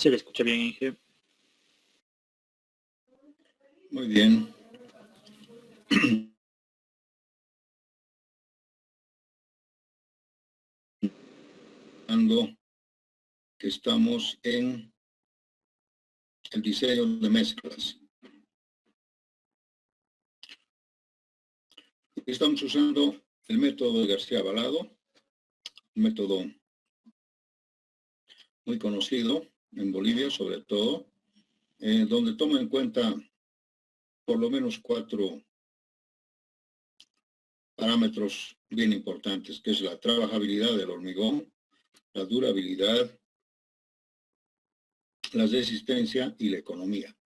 Se le escucha bien, Inge. Muy bien. Que estamos en el diseño de mezclas. Estamos usando el método de García Avalado, un método muy conocido en Bolivia, sobre todo, donde toma en cuenta por lo menos 4 parámetros bien importantes, que es la trabajabilidad del hormigón, la durabilidad, la resistencia y la economía.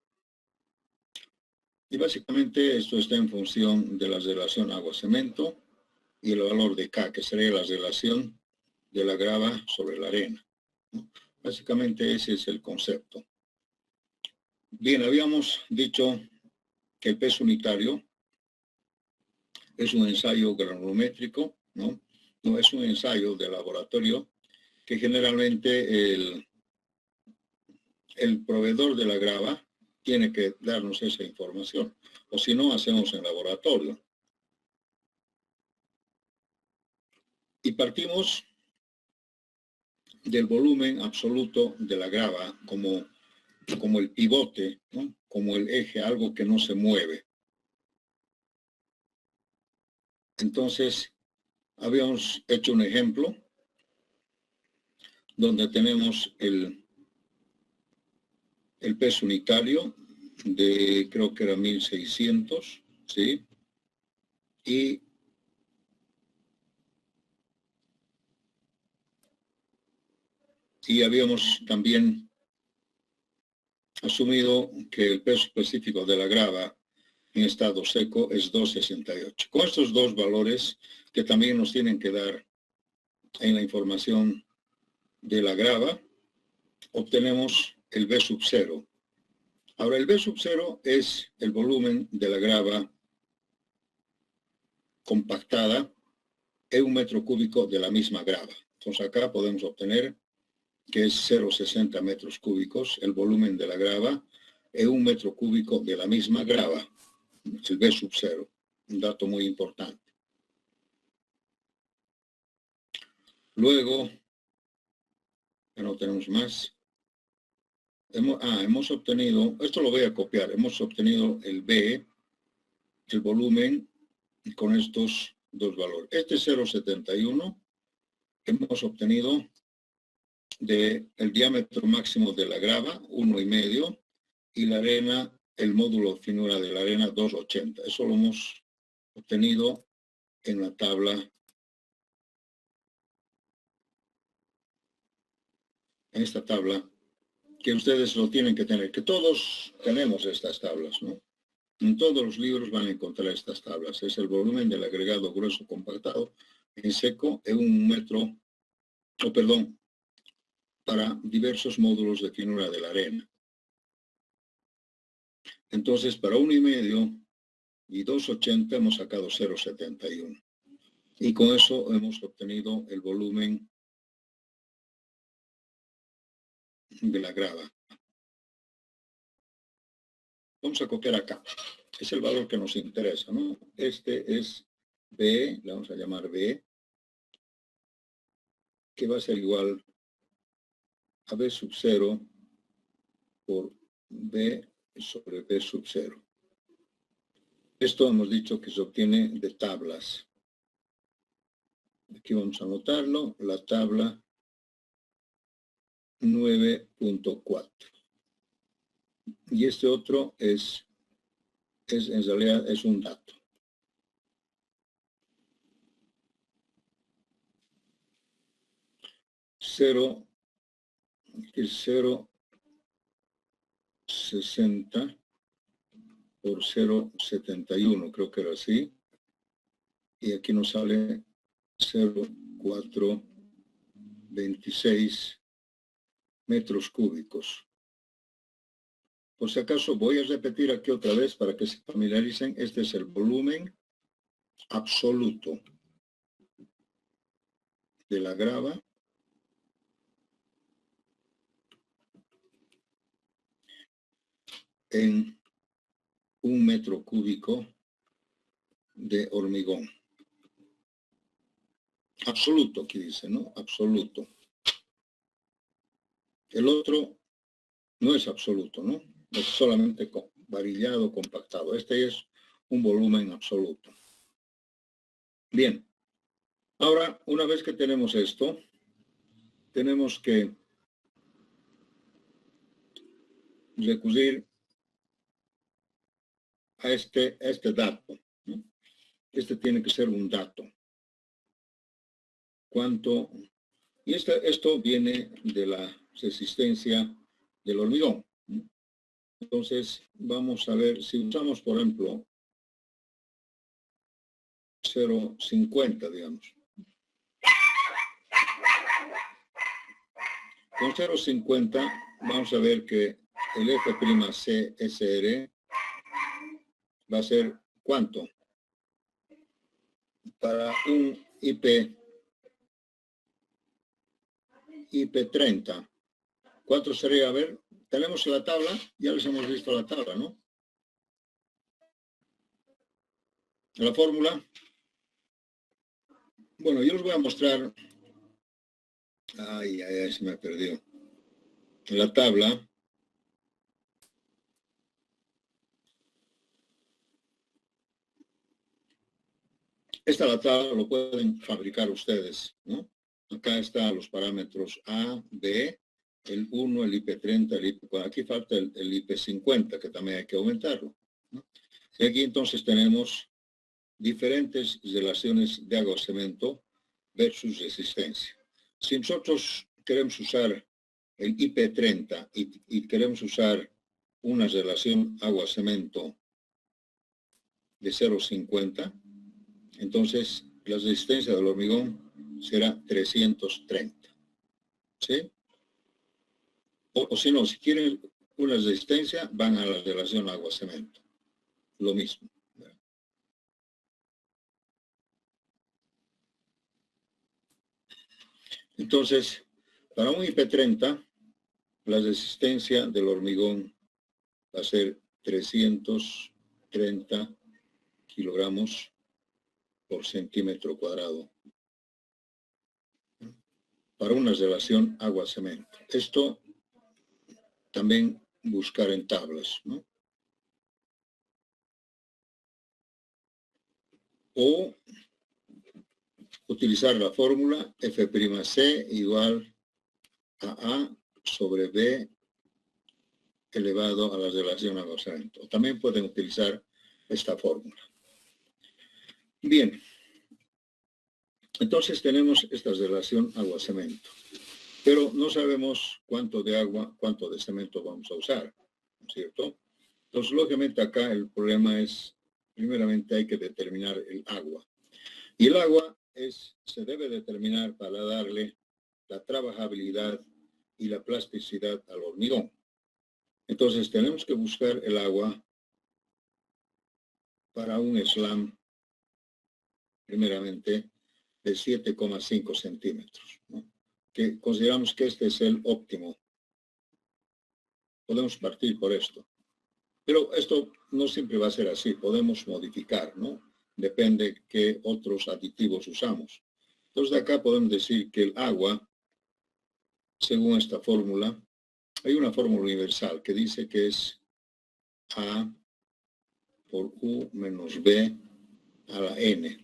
Y básicamente esto está en función de la relación agua-cemento y el valor de K, que sería la relación de la grava sobre la arena, ¿no? Básicamente ese es el concepto. Bien, habíamos dicho que el peso unitario es un ensayo granulométrico, ¿no? No es un ensayo de laboratorio que generalmente el proveedor de la grava tiene que darnos esa información, o si no, hacemos en laboratorio. Y partimos del volumen absoluto de la grava como el pivote, ¿no? Como el eje, algo que no se mueve. Entonces, habíamos hecho un ejemplo donde tenemos el peso unitario de, creo que era 1600, ¿sí? Y habíamos también asumido que el peso específico de la grava en estado seco es 268. Con estos dos valores que también nos tienen que dar en la información de la grava, obtenemos el B sub 0. Ahora, el B sub 0 es el volumen de la grava compactada en un metro cúbico de la misma grava. Entonces acá podemos obtener que es 0,60 metros cúbicos, el volumen de la grava en un metro cúbico de la misma grava, el B sub 0, un dato muy importante. Luego, ya no tenemos más. Hemos obtenido, esto lo voy a copiar, hemos obtenido el B, el volumen, con estos dos valores. Este es 0,71, hemos obtenido del diámetro máximo de la grava, 1,5, y la arena, el módulo de finura de la arena, 2,80. Eso lo hemos obtenido en la tabla, en esta tabla, que ustedes lo tienen que tener, que todos tenemos estas tablas, ¿no? En todos los libros van a encontrar estas tablas. Es el volumen del agregado grueso compactado en seco en un metro, para diversos módulos de finura de la arena. Entonces, para 1,5 y 2,80 hemos sacado 0,71. Y con eso hemos obtenido el volumen de la grava. Vamos a copiar acá. Es el valor que nos interesa, ¿no? Este es B, le vamos a llamar B, que va a ser igual a B sub 0 por B sobre B sub 0. Esto hemos dicho que se obtiene de tablas. Aquí vamos a anotarlo, la tabla 9.4. Y este otro es en realidad es un dato. Es 0,60 por 0,71, creo que era así. Y aquí nos sale 0,426 metros cúbicos. Por si acaso voy a repetir aquí otra vez para que se familiaricen. Este es el volumen absoluto de la grava en 1 metro cúbico de hormigón. Absoluto, aquí dice, ¿no? Absoluto. El otro no es absoluto, ¿no? Es solamente varillado, compactado. Este es un volumen absoluto. Bien. Ahora, una vez que tenemos esto, tenemos que recurrir a este dato, ¿no? Este tiene que ser un dato. ¿Cuánto? Y esto viene de la resistencia del hormigón, ¿no? Entonces, vamos a ver, si usamos, por ejemplo, 0,50, digamos. Con 0,50 vamos a ver que el F'CSR va a ser ¿cuánto? Para un IP30. ¿Cuánto sería? A ver, tenemos la tabla, ya les hemos visto la tabla, ¿no? La fórmula. Bueno, yo les voy a mostrar. Ay, se me perdió. La tabla. Esta la tabla lo pueden fabricar ustedes, ¿no? Acá están los parámetros A, B, el 1, el IP30, el IP... Bueno, aquí falta el IP50, que también hay que aumentarlo, ¿no? Y aquí entonces tenemos diferentes relaciones de agua-cemento versus resistencia. Si nosotros queremos usar el IP30 y queremos usar una relación agua-cemento de 0,50, entonces la resistencia del hormigón será 330. ¿Sí? O si no, si quieren una resistencia, van a la relación agua-cemento. Lo mismo. Entonces, para un IP30, la resistencia del hormigón va a ser 330 kilogramos por centímetro cuadrado. Para una relación agua-cemento. Esto también buscar en tablas, ¿no? O utilizar la fórmula F'C igual a A sobre B elevado a la relación agua-cemento. También pueden utilizar esta fórmula. Bien. Entonces tenemos esta relación agua-cemento. Pero no sabemos cuánto de agua, cuánto de cemento vamos a usar, ¿no es cierto? Entonces, lógicamente acá el problema es, primeramente hay que determinar el agua. Y el agua se debe determinar para darle la trabajabilidad y la plasticidad al hormigón. Entonces, tenemos que buscar el agua para un slam, primeramente, de 7,5 centímetros, ¿no? Que consideramos que este es el óptimo. Podemos partir por esto. Pero esto no siempre va a ser así. Podemos modificar, ¿no? Depende qué otros aditivos usamos. Entonces, de acá podemos decir que el agua, según esta fórmula, hay una fórmula universal que dice que es A por U menos B a la N.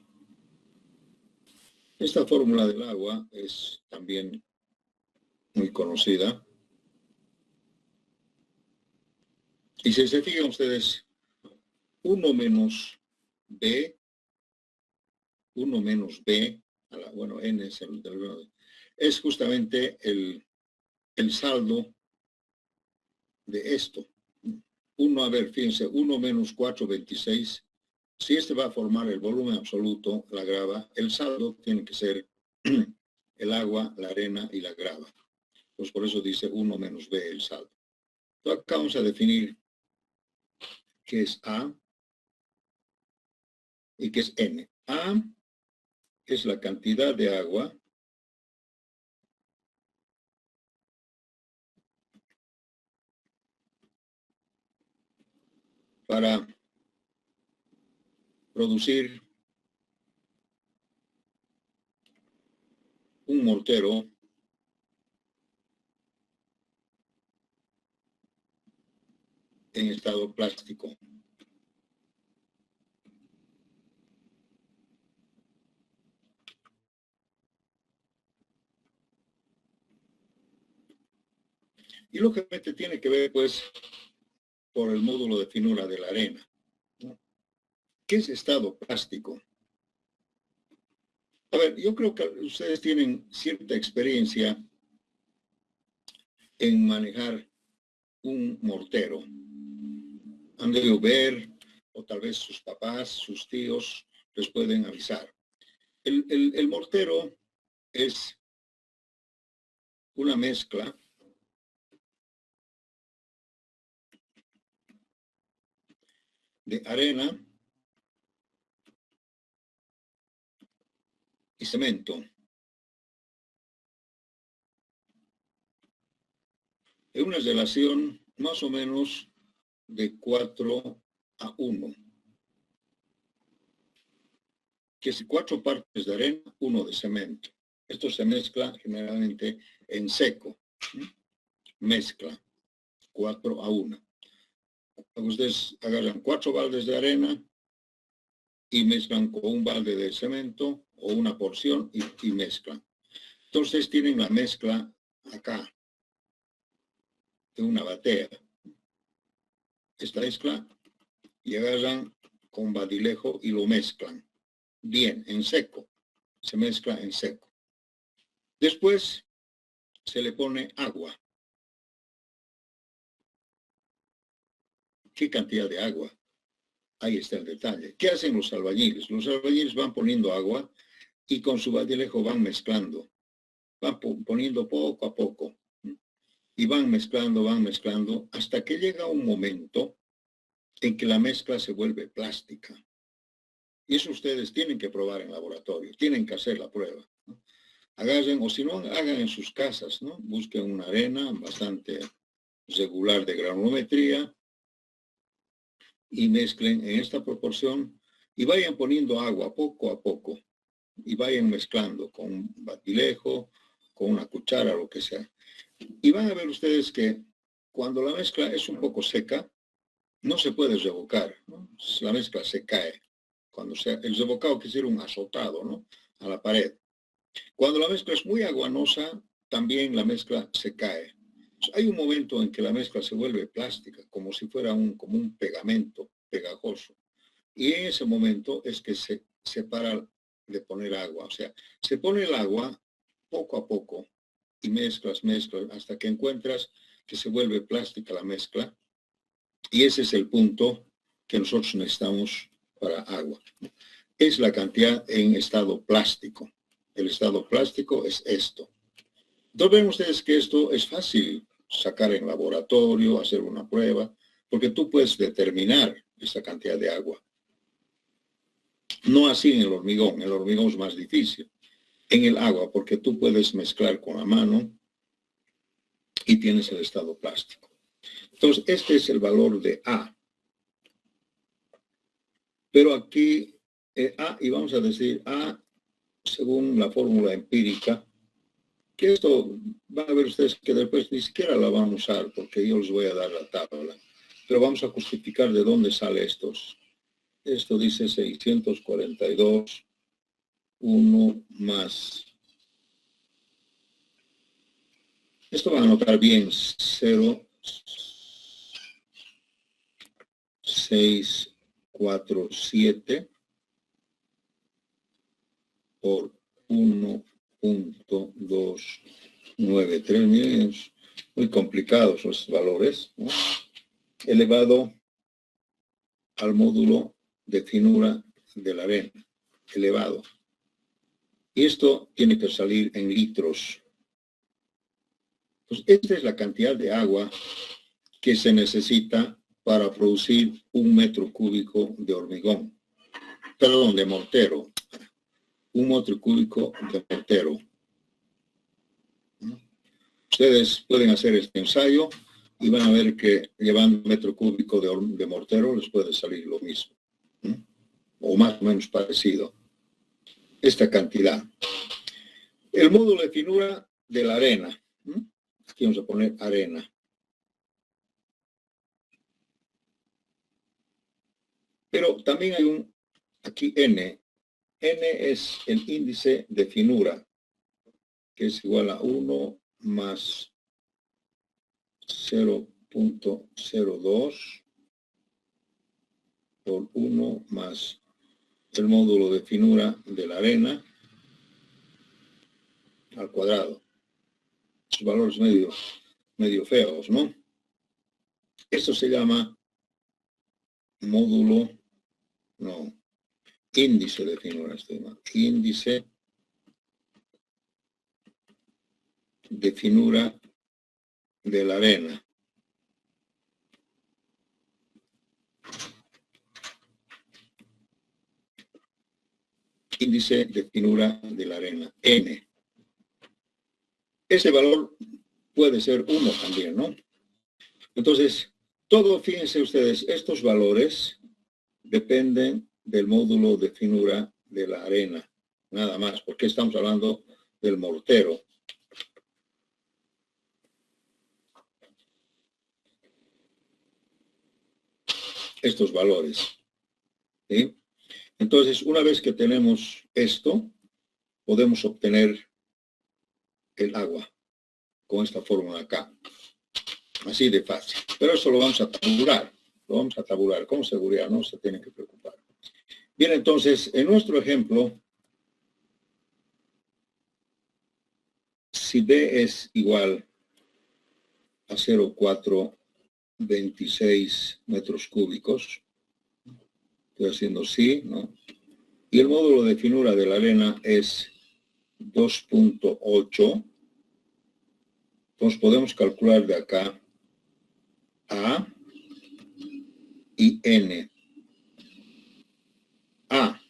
Esta fórmula del agua es también muy conocida. Y si se fijan ustedes, 1 menos B, bueno, N es es justamente el saldo de esto. 1, a ver, fíjense, 1 menos 4,26. Si este va a formar el volumen absoluto, la grava, el saldo tiene que ser el agua, la arena y la grava. Pues por eso dice 1 menos B el saldo. Entonces acá vamos a definir qué es A y qué es N. A es la cantidad de agua para producir un mortero en estado plástico. Y lógicamente tiene que ver, pues, por el módulo de finura de la arena. ¿Qué es estado plástico? A ver, yo creo que ustedes tienen cierta experiencia en manejar un mortero. Han debido ver, o tal vez sus papás, sus tíos, les pueden avisar. El mortero es una mezcla de arena y cemento. Es una relación más o menos de 4:1. Que es 4 partes de arena, 1 de cemento. Esto se mezcla generalmente en seco. Mezcla 4:1. Ustedes agarran 4 baldes de arena y mezclan con un balde de cemento o una porción y mezclan. Entonces tienen la mezcla acá, de una batea. Esta mezcla y agarran con badilejo y lo mezclan. Bien, en seco. Se mezcla en seco. Después se le pone agua. ¿Qué cantidad de agua? Ahí está el detalle. ¿Qué hacen los albañiles? Los albañiles van poniendo agua y con su badilejo van mezclando. Van poniendo poco a poco. Y van mezclando, hasta que llega un momento en que la mezcla se vuelve plástica. Y eso ustedes tienen que probar en laboratorio, tienen que hacer la prueba, ¿no? Agarren, o si no, hagan en sus casas, ¿no? Busquen una arena bastante regular de granulometría y mezclen en esta proporción y vayan poniendo agua poco a poco y vayan mezclando con un batilejo, con una cuchara, lo que sea. Y van a ver ustedes que cuando la mezcla es un poco seca, no se puede revocar, ¿no? La mezcla se cae. Cuando el revocado quiere decir un azotado, ¿no? A la pared. Cuando la mezcla es muy aguanosa, también la mezcla se cae. Hay un momento en que la mezcla se vuelve plástica, como si fuera como un pegamento pegajoso. Y en ese momento es que se para de poner agua. O sea, se pone el agua poco a poco y mezclas, hasta que encuentras que se vuelve plástica la mezcla. Y ese es el punto que nosotros necesitamos para agua. Es la cantidad en estado plástico. El estado plástico es esto. Entonces ven ustedes que esto es fácil sacar en laboratorio, hacer una prueba, porque tú puedes determinar esa cantidad de agua. No así en el hormigón es más difícil. En el agua, porque tú puedes mezclar con la mano y tienes el estado plástico. Entonces, este es el valor de A. Pero aquí, A, y vamos a decir A, según la fórmula empírica, que esto van a ver ustedes que después ni siquiera la van a usar, porque yo les voy a dar la tabla. Pero vamos a justificar de dónde sale estos. Esto dice 642, 1 más. Esto van a notar bien, 0, 6, 4, 7 por 1.293. Miren, muy complicados los valores, ¿no? Elevado al módulo de finura de la arena, elevado. Y esto tiene que salir en litros. Pues esta es la cantidad de agua que se necesita para producir 1 metro cúbico de hormigón. Perdón, de mortero. 1 metro cúbico de mortero. Ustedes pueden hacer este ensayo, y van a ver que llevando metro cúbico de mortero les puede salir lo mismo, ¿no? O más o menos parecido. Esta cantidad. El módulo de finura de la arena. Aquí vamos a poner arena. Pero también hay aquí N. N es el índice de finura, que es igual a 1 más 0.02 por 1 más el módulo de finura de la arena al cuadrado. Esos valores medio feos, ¿no? Esto se llama índice de finura, índice de finura de la arena. Índice de finura de la arena, N. Ese valor puede ser 1 también, ¿no? Entonces, fíjense ustedes, estos valores dependen del módulo de finura de la arena, nada más, porque estamos hablando del mortero. Estos valores, ¿sí? Entonces, una vez que tenemos esto, podemos obtener el agua con esta fórmula acá. Así de fácil. Pero eso lo vamos a tabular. Con seguridad, no se tienen que preocupar. Bien, entonces, en nuestro ejemplo, si B es igual a 0,426 metros cúbicos, estoy haciendo sí, ¿no? Y el módulo de finura de la arena es 2.8, entonces podemos calcular de acá A y N. A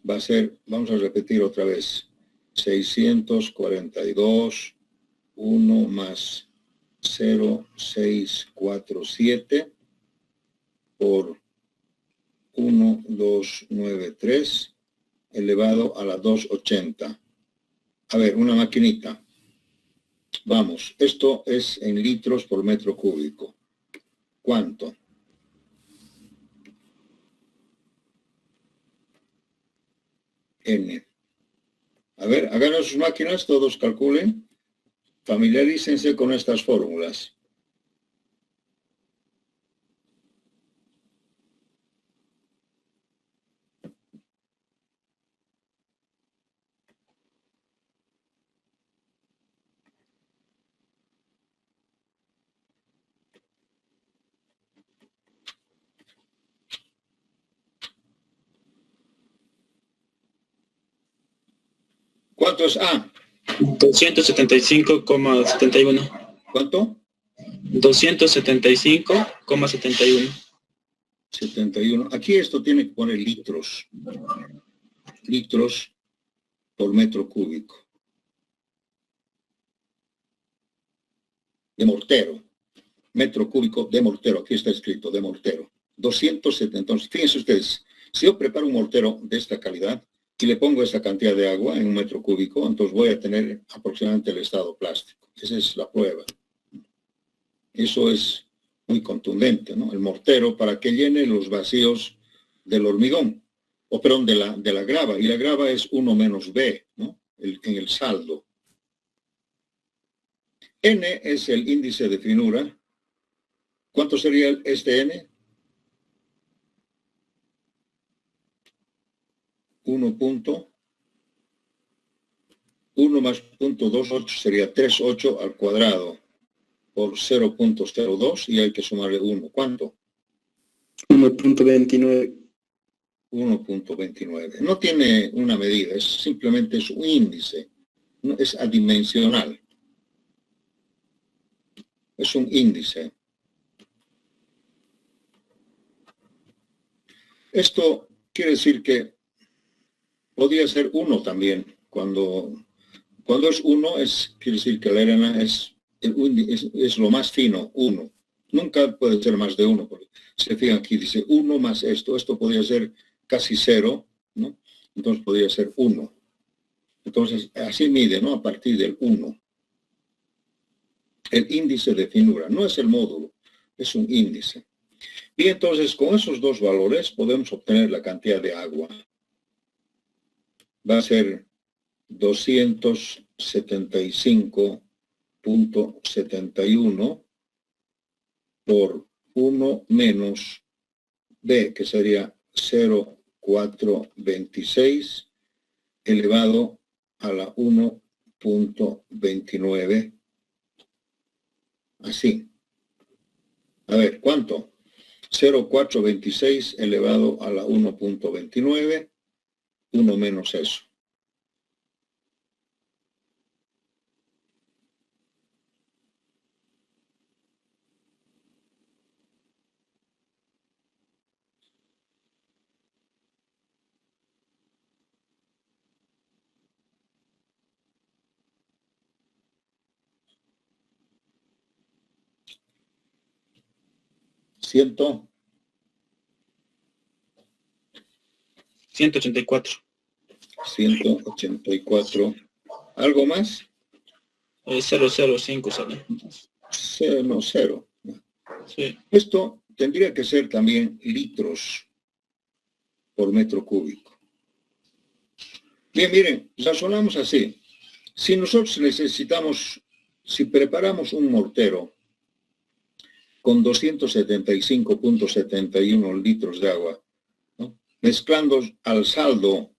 va a ser, vamos a repetir otra vez, 642, 1 más 0,647 por 1,293 elevado a la 280. A ver, una maquinita. Vamos, esto es en litros por metro cúbico. ¿Cuánto? N. A ver, hagan sus máquinas, todos calculen. Familiarícense con estas fórmulas. ¿Cuánto es A? 275,71. ¿Cuánto? 275,71. 71. Aquí esto tiene que poner litros. Litros por metro cúbico. De mortero. Metro cúbico de mortero. Aquí está escrito, de mortero. 270. Entonces, fíjense ustedes, si yo preparo un mortero de esta calidad y le pongo esta cantidad de agua en un metro cúbico, entonces voy a tener aproximadamente el estado plástico. Esa es la prueba. Eso es muy contundente, ¿no? El mortero para que llene los vacíos del hormigón, o perdón, de la grava, y la grava es 1 menos B, ¿no? En el saldo. N es el índice de finura. ¿Cuánto sería este N? 1 más 0.28 sería 3,8 al cuadrado por 0.02 y hay que sumarle 1. ¿Cuánto? 1.29. 1.29. No tiene una medida, simplemente es un índice. No, es adimensional. Es un índice. Esto quiere decir que podría ser 1 también. Cuando es 1, quiere decir que la arena es es lo más fino, 1. Nunca puede ser más de 1, porque se fijan aquí, dice 1 más esto podría ser casi 0, ¿no? Entonces podría ser 1. Entonces, así mide, ¿no? A partir del 1. El índice de finura, no es el módulo, es un índice. Y entonces, con esos dos valores podemos obtener la cantidad de agua. Va a ser 275.71 por 1 menos B, que sería 0,426 elevado a la 1.29. Así. A ver, ¿cuánto? 0,426 elevado a la 1.29, 1 menos eso. ¿100? 184. 184. ¿Algo más? 005 sale. No, 0. Sí. Esto tendría que ser también litros por metro cúbico. Bien, miren, razonamos así. Si nosotros necesitamos, si preparamos un mortero con 275.71 litros de agua, ¿no? Mezclando al saldo,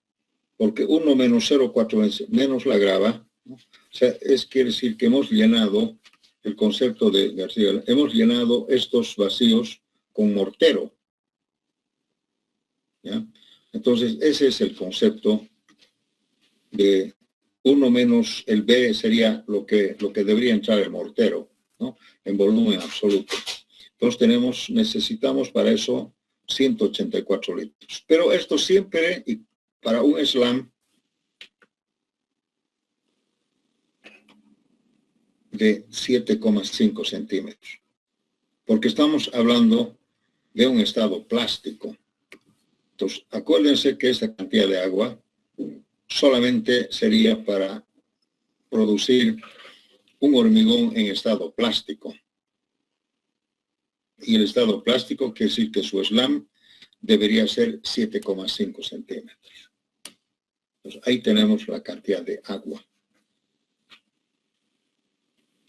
porque 1 menos 0,4 menos la grava, ¿no? O sea, quiere decir que hemos llenado, el concepto de García, hemos llenado estos vacíos con mortero. ¿Ya? Entonces, ese es el concepto de 1 menos el B sería lo que debería entrar el mortero, ¿no? En volumen absoluto. Entonces necesitamos para eso 184 litros. Pero esto siempre, y para un slam de 7,5 centímetros. Porque estamos hablando de un estado plástico. Entonces, acuérdense que esta cantidad de agua solamente sería para producir un hormigón en estado plástico. Y el estado plástico quiere decir que su slam debería ser 7,5 centímetros. Entonces, ahí tenemos la cantidad de agua.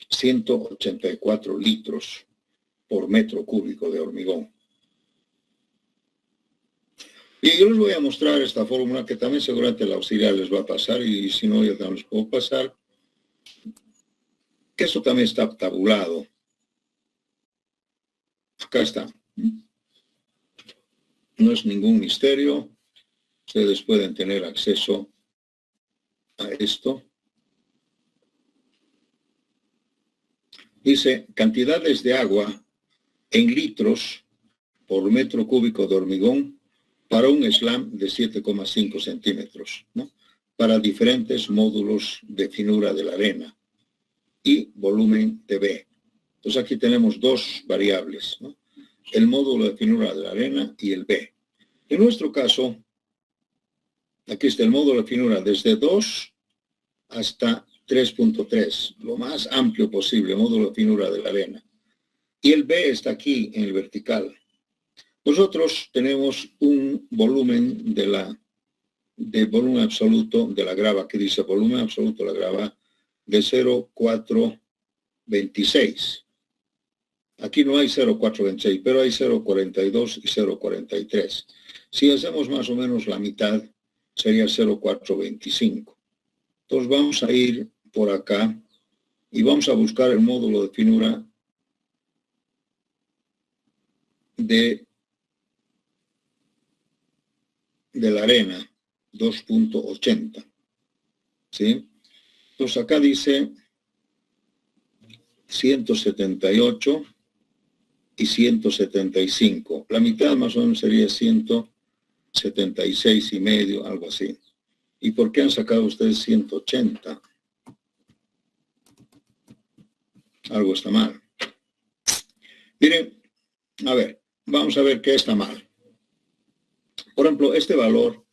184 litros por metro cúbico de hormigón. Y yo les voy a mostrar esta fórmula que también seguramente la auxiliar les va a pasar, y si no, yo también les puedo pasar, que esto también está tabulado. Acá está. No es ningún misterio. Ustedes pueden tener acceso a esto. Dice, cantidades de agua en litros por metro cúbico de hormigón para un slam de 7,5 centímetros, ¿no? Para diferentes módulos de finura de la arena y volumen de B. Entonces aquí tenemos dos variables, ¿no? El módulo de finura de la arena y el B. En nuestro caso, aquí está el módulo de finura desde 2 hasta 3.3, lo más amplio posible, módulo de finura de la arena. Y el B está aquí en el vertical. Nosotros tenemos un volumen de volumen absoluto de la grava, que dice volumen absoluto de la grava de 0,426. Aquí no hay 0,426, pero hay 0,42 y 0,43. Si hacemos más o menos la mitad, sería 0,425. Entonces vamos a ir por acá y vamos a buscar el módulo de finura de la arena, 2.80. ¿Sí? Entonces acá dice 178 y 175. La mitad más o menos sería 176 y medio, algo así. ¿Y por qué han sacado ustedes 180? Algo está mal. Miren, a ver, vamos a ver qué está mal. Por ejemplo, este valor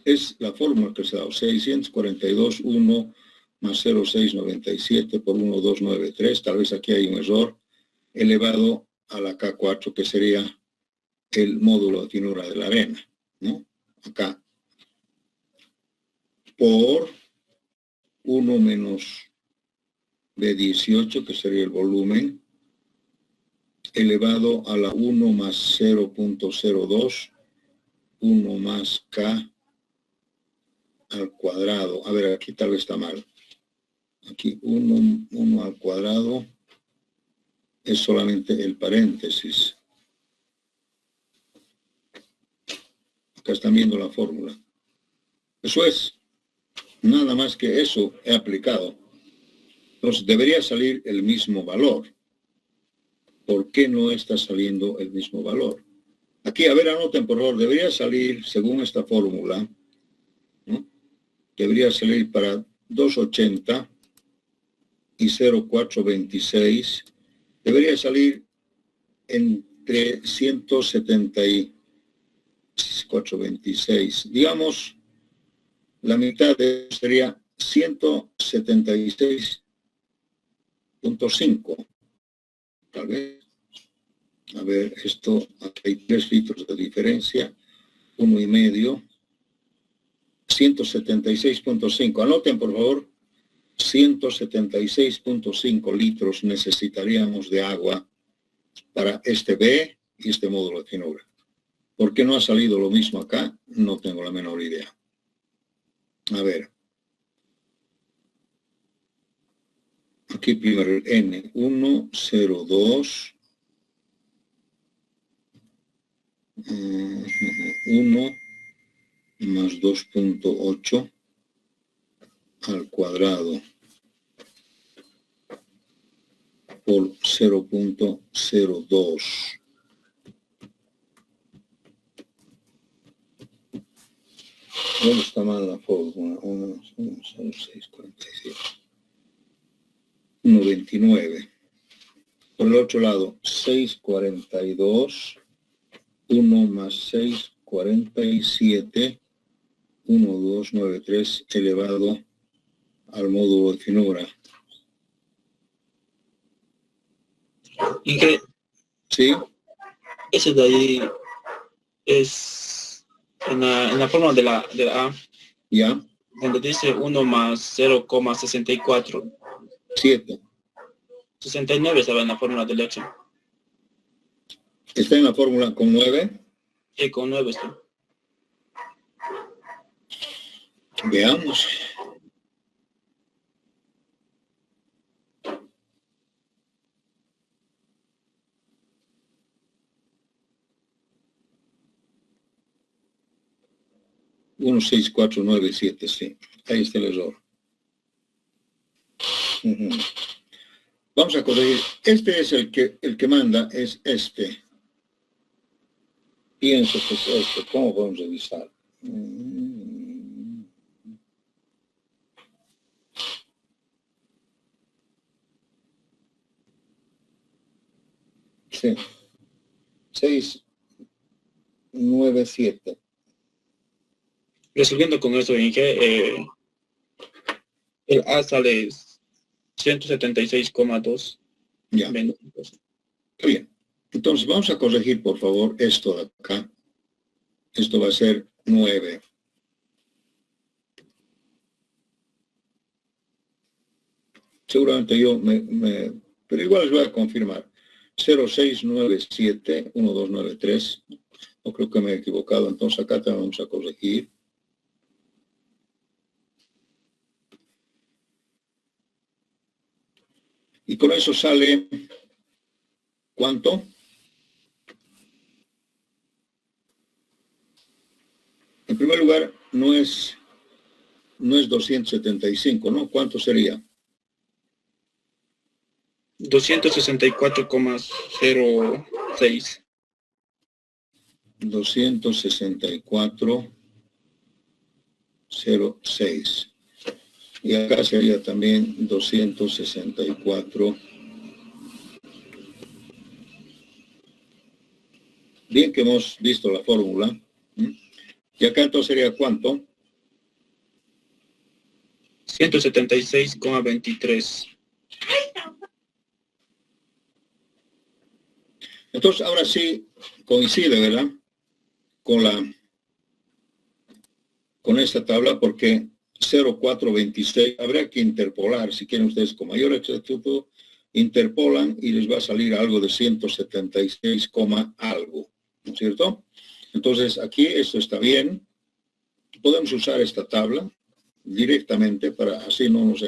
es la fórmula que se da, 642,1 más 0,697 por 1,293. Tal vez aquí hay un error, elevado a la K4, que sería el módulo de finura de la arena, ¿no? Acá, por 1 menos B18, que sería el volumen, elevado a la 1 más 0,02, 1 más K al cuadrado. A ver, aquí tal vez está mal. Aquí 1 al cuadrado es solamente el paréntesis. Acá están viendo la fórmula. Eso es, nada más que eso he aplicado. Entonces debería salir el mismo valor. ¿Por qué no está saliendo el mismo valor? Aquí, a ver, anoten por favor, debería salir, según esta fórmula, ¿no? Debería salir para 280 y 0,426, debería salir entre 170 y 426. Digamos, la mitad de eso sería 176,5. Tal vez. A ver, esto, aquí hay 3 litros de diferencia, 1,5. 176,5. Anoten, por favor, 176,5 litros necesitaríamos de agua para este B y este módulo de finura. ¿Por qué no ha salido lo mismo acá? No tengo la menor idea. A ver. Aquí primero el N. 1,02. 1 más 2,8 al cuadrado por 0,02. ¿Dónde está mal la fórmula? 1,647. 1,29. Por el otro lado, 6,42. 1 más 6,47. 1,293 elevado al módulo de finura. Inge, ¿Sí? ese de ahí es en la fórmula de la A, ¿Ya? donde dice 1 más 0,64. 7. 69 estaba en la fórmula del hecho. ¿Está en la fórmula con 9? Sí, con 9 está. Veamos. Uno, 6, 4, 9, 7, sí. Ahí está el error. Vamos a corregir. Este es el que manda, es este. Pienso que es este. ¿Cómo podemos revisar? Sí. 6, 9, 7. Resolviendo con esto, Inge, el A sale 176,2. Ya. Está bien. Entonces vamos a corregir, por favor, esto de acá. Esto va a ser 9. Seguramente yo pero igual les voy a confirmar. 0697 1293. No creo que me he equivocado. Entonces acá te vamos a corregir. Y con eso sale, ¿cuánto? En primer lugar, no es 275, ¿no? ¿Cuánto sería? 264,06. 264,06. 0,06. Y acá sería también 264. Bien que hemos visto la fórmula. Y acá entonces sería ¿cuánto? 176,23. Entonces ahora sí coincide, ¿verdad? Con esta tabla, porque 0,426 habría que interpolar, si quieren ustedes con mayor exactitud, interpolan y les va a salir algo de 176, algo, ¿no es cierto? Entonces aquí esto está bien. Podemos usar esta tabla directamente para así no nos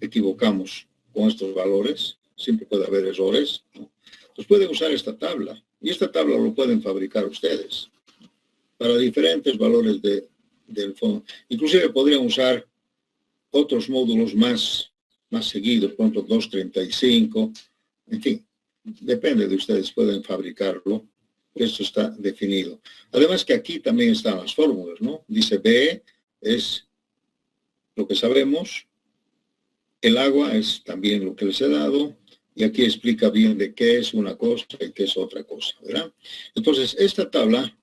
equivocamos con estos valores. Siempre puede haber errores, ¿no? Entonces pueden usar esta tabla y esta tabla lo pueden fabricar ustedes para diferentes valores del fondo. Inclusive podrían usar otros módulos más seguidos, por ejemplo 235, en fin, depende de ustedes, pueden fabricarlo. Esto está definido. Además que aquí también están las fórmulas, ¿no? Dice B es lo que sabemos, el agua es también lo que les he dado, y aquí explica bien de qué es una cosa y qué es otra cosa, ¿verdad? Entonces, esta tabla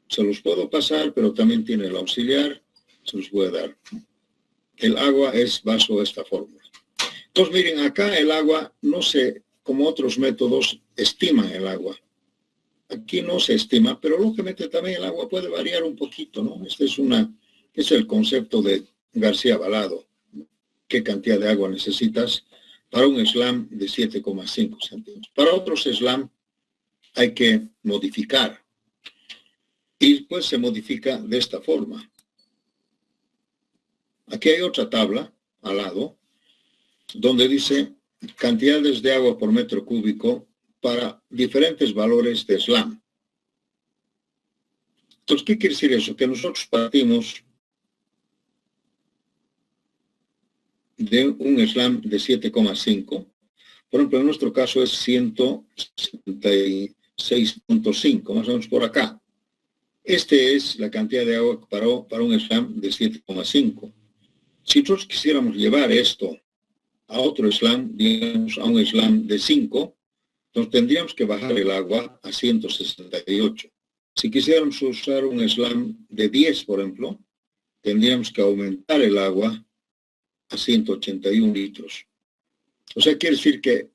se los puedo pasar, pero también tiene el auxiliar, se los voy a dar. El agua es bajo esta fórmula. Entonces, miren, acá el agua, no sé, como otros métodos, estiman el agua. Aquí no se estima, pero lógicamente también el agua puede variar un poquito, ¿no? Este es el concepto de García Balado. ¿Qué cantidad de agua necesitas para un slam de 7,5 centímetros? Para otros slam hay que modificar. Y pues se modifica de esta forma. Aquí hay otra tabla al lado, donde dice cantidades de agua por metro cúbico para diferentes valores de slam. Entonces, ¿qué quiere decir eso? Que nosotros partimos de un slam de 7,5. Por ejemplo, en nuestro caso es 176,5, más o menos por acá. Este es la cantidad de agua para un slam de 7,5. Si nosotros quisiéramos llevar esto a otro slam, digamos a un slam de 5, entonces tendríamos que bajar el agua a 168. Si quisiéramos usar un slam de 10, por ejemplo, tendríamos que aumentar el agua a 181 litros. O sea, quiere decir que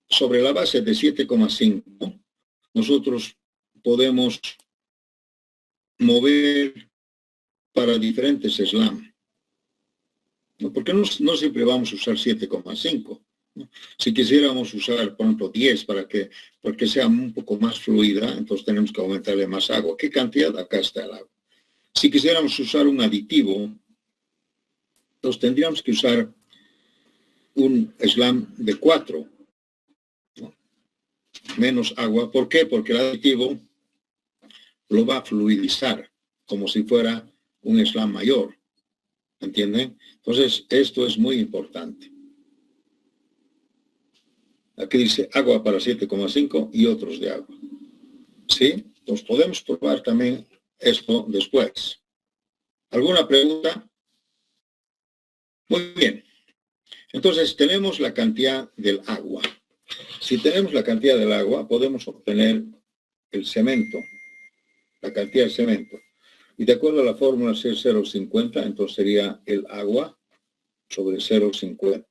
sobre la base de 7,5, nosotros podemos mover para diferentes slam. ¿No? Porque no siempre vamos a usar 7,5. ¿No? Si quisiéramos usar, por ejemplo, 10 porque sea un poco más fluida, entonces tenemos que aumentarle más agua. ¿Qué cantidad? Acá está el agua. Si quisiéramos usar un aditivo, entonces tendríamos que usar un slam de 4, ¿no? Menos agua. ¿Por qué? Porque el aditivo lo va a fluidizar como si fuera un slam mayor. ¿Entienden? Entonces, esto es muy importante. Aquí dice agua para 7,5 y otros de agua. ¿Sí? Entonces podemos probar también esto después. ¿Alguna pregunta? Muy bien. Entonces tenemos la cantidad del agua. Si tenemos la cantidad del agua, podemos obtener el cemento, la cantidad de cemento. Y de acuerdo a la fórmula C 0,50, entonces sería el agua sobre 0,50.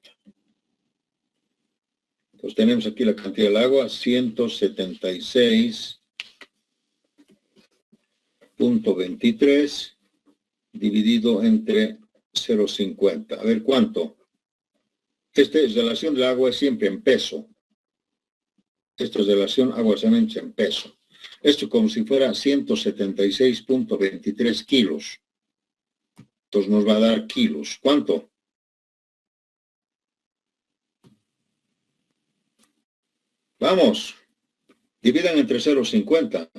Entonces tenemos aquí la cantidad del agua, 176.23 dividido entre 0,50. A ver, ¿cuánto? Esta relación del agua es siempre en peso. Esta es relación agua-cemento en peso. Esto como si fuera 176.23 kilos. Entonces nos va a dar kilos. ¿Cuánto? Vamos. Dividan entre 0,50.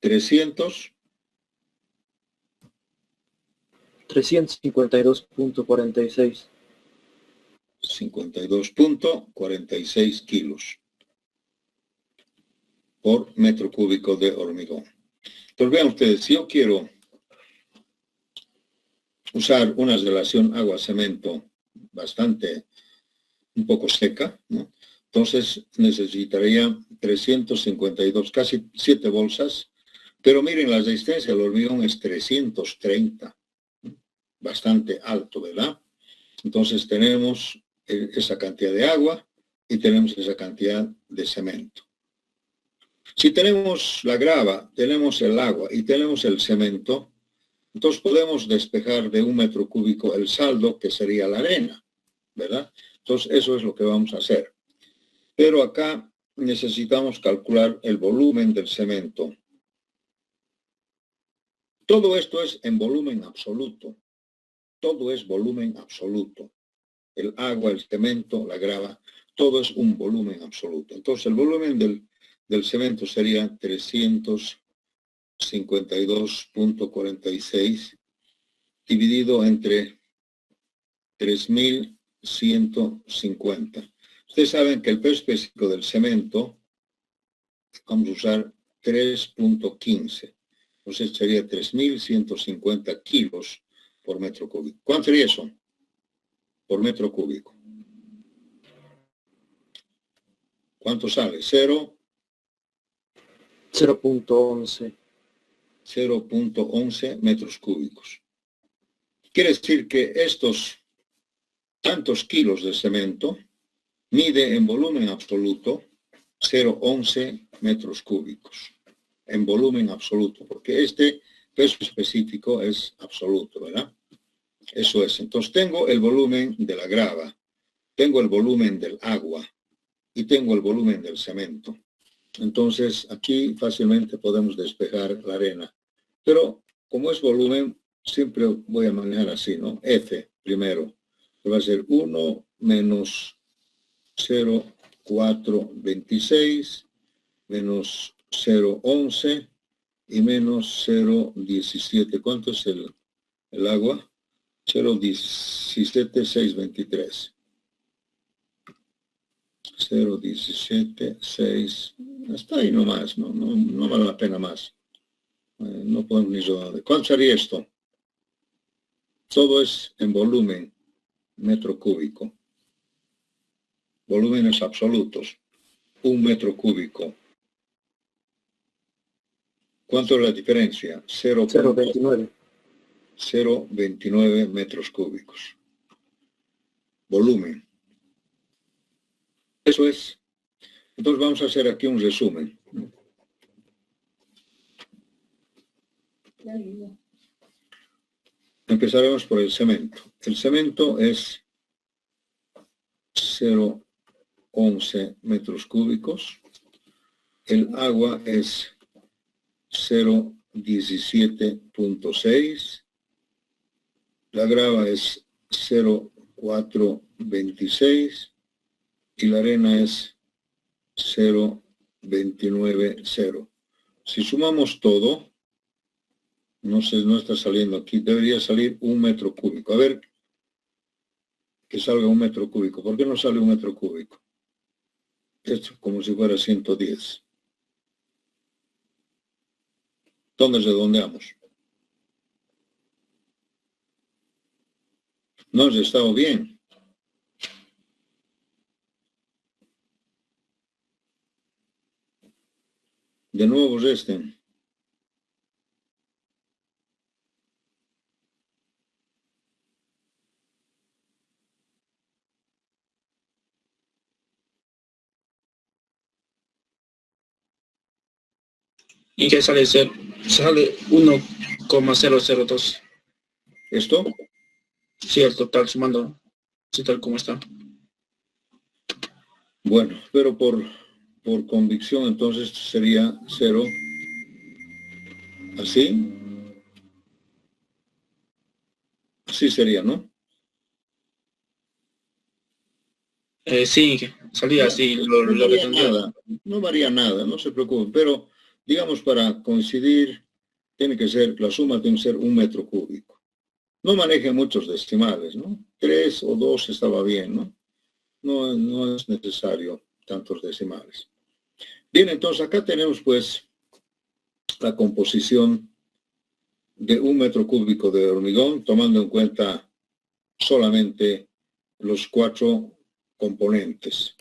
352.46. 52.46 kilos por metro cúbico de hormigón. Entonces vean ustedes, si yo quiero usar una relación agua-cemento bastante, un poco seca, ¿no? Entonces necesitaría 352, casi 7 bolsas, pero miren, la resistencia al hormigón es 330, bastante alto, ¿verdad? Entonces tenemos esa cantidad de agua y tenemos esa cantidad de cemento. Si tenemos la grava, tenemos el agua y tenemos el cemento, entonces podemos despejar de 1 metro cúbico el saldo, que sería la arena, ¿verdad? Entonces eso es lo que vamos a hacer. Pero acá necesitamos calcular el volumen del cemento. Todo esto es en volumen absoluto. Todo es volumen absoluto. El agua, el cemento, la grava, todo es un volumen absoluto. Entonces el volumen del cemento sería 352.46 dividido entre 3.150. Ustedes saben que el peso específico del cemento, vamos a usar 3.15. Entonces sería 3.150 kilos por metro cúbico. ¿Cuánto sería eso? Por metro cúbico. ¿Cuánto sale? 0.11. 0.11 metros cúbicos. Quiere decir que estos tantos kilos de cemento mide en volumen absoluto 0.11 metros cúbicos. En volumen absoluto, porque este peso específico es absoluto, ¿verdad? Eso es. Entonces tengo el volumen de la grava, tengo el volumen del agua y tengo el volumen del cemento. Entonces aquí fácilmente podemos despejar la arena. Pero como es volumen, siempre voy a manejar así, ¿no? F primero. Va a ser 1 menos 0.426 menos 0.11 y menos 0.17. ¿Cuánto es el agua? 0.17623. 0.176. Está ahí nomás, no vale la pena más. No podemos ni rodar. ¿Cuánto sería esto? Todo es en volumen, metro cúbico. Volúmenes absolutos. 1 metro cúbico. ¿Cuánto es la diferencia? 0.29. 0.29 metros cúbicos. Volumen. Eso es. Entonces vamos a hacer aquí un resumen. Empezaremos por el cemento. El cemento es 0.11 metros cúbicos. El agua es 0.17.6. La grava es 0.426 y la arena es 0.290. Si sumamos todo, no está saliendo aquí, debería salir 1 metro cúbico. A ver, que salga 1 metro cúbico. ¿Por qué no sale 1 metro cúbico? Esto como si fuera 110. ¿Dónde redondeamos? No has estado bien. De nuevo resten. ¿Y qué sale? Sale 1,002. ¿Esto? Sí, el total, sumando, sí, tal como está. Bueno, pero por convicción entonces sería 0. ¿Así? Así sería, ¿no? Sí, salía así, lo varía redondeó. nada, no varía nada, no se preocupen, pero digamos para coincidir, la suma tiene que ser 1 metro cúbico. No maneje muchos decimales, ¿no? 3 o 2 estaba bien, ¿no? No es necesario tantos decimales. Bien, entonces acá tenemos pues la composición de 1 metro cúbico de hormigón, tomando en cuenta solamente los 4 componentes.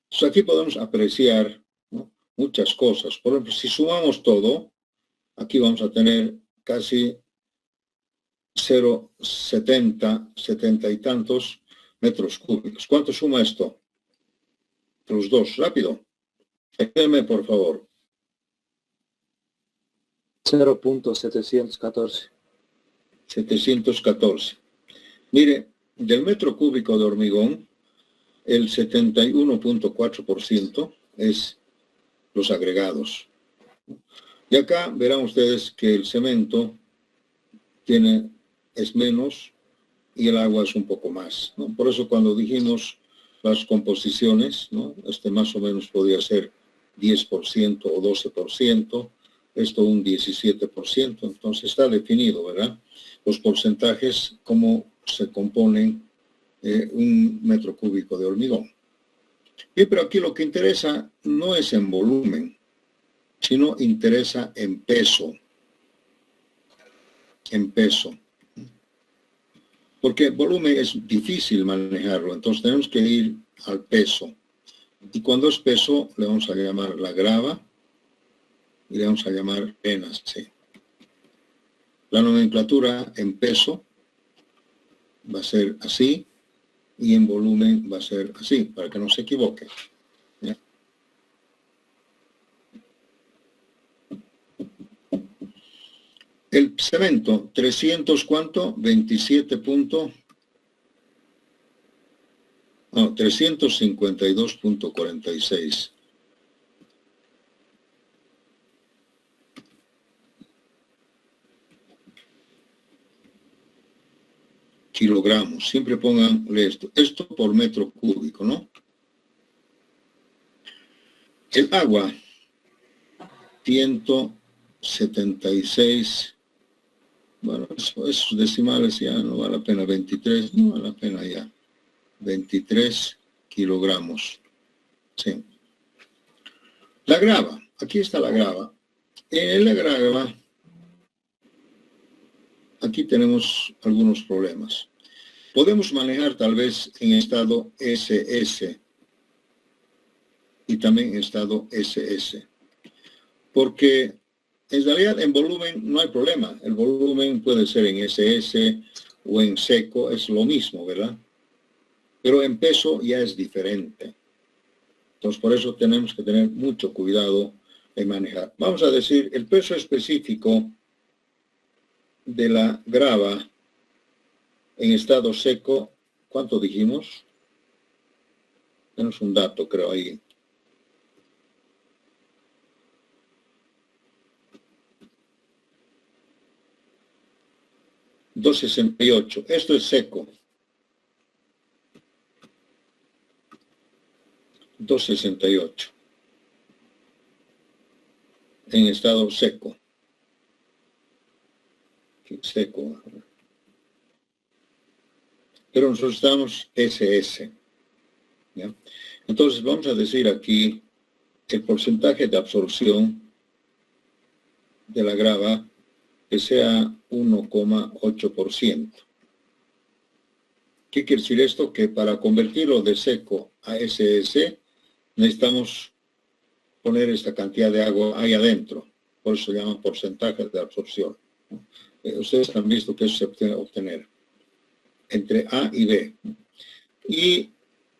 Entonces aquí podemos apreciar, ¿no?, muchas cosas. Por ejemplo, si sumamos todo, aquí vamos a tener casi 70 y tantos metros cúbicos. ¿Cuánto suma esto? Los dos, rápido. Ayúdenme, por favor. 0.714. 714. Mire, del metro cúbico de hormigón, el 71.4% es los agregados. Y acá verán ustedes que el cemento es menos y el agua es un poco más, ¿no? Por eso cuando dijimos las composiciones, ¿no?, más o menos podría ser 10% o 12%, esto un 17%, entonces está definido, ¿verdad?, los porcentajes, cómo se componen un metro cúbico de hormigón. Pero aquí lo que interesa no es en volumen, sino interesa en peso. En peso. Porque volumen es difícil manejarlo, entonces tenemos que ir al peso. Y cuando es peso, le vamos a llamar la grava y le vamos a llamar arena, sí. La nomenclatura en peso va a ser así y en volumen va a ser así, para que no se equivoque. ¿Ya? El cemento, 300, ¿cuánto? 352.46. Kilogramos. Siempre pónganle esto por metro cúbico, ¿no? El agua, 176. Bueno, esos decimales ya no vale la pena. 23, no vale la pena ya. 23 kilogramos. Sí. La grava. Aquí está la grava. En la grava, aquí tenemos algunos problemas. Podemos manejar tal vez en estado SS y también en estado SS. Porque en realidad en volumen no hay problema. El volumen puede ser en SS o en seco, es lo mismo, ¿verdad? Pero en peso ya es diferente. Entonces por eso tenemos que tener mucho cuidado en manejar. Vamos a decir, el peso específico de la grava en estado seco, ¿cuánto dijimos? Tenemos un dato, creo, ahí. $2.68. Esto es seco. 2.68. En estado seco. Seco. Pero nosotros estamos SS. ¿Ya? Entonces vamos a decir aquí el porcentaje de absorción de la grava que sea 1,8%. ¿Qué quiere decir esto? Que para convertirlo de seco a SS necesitamos poner esta cantidad de agua ahí adentro. Por eso se llama porcentaje de absorción. Ustedes han visto que eso se puede obtener entre A y B. Y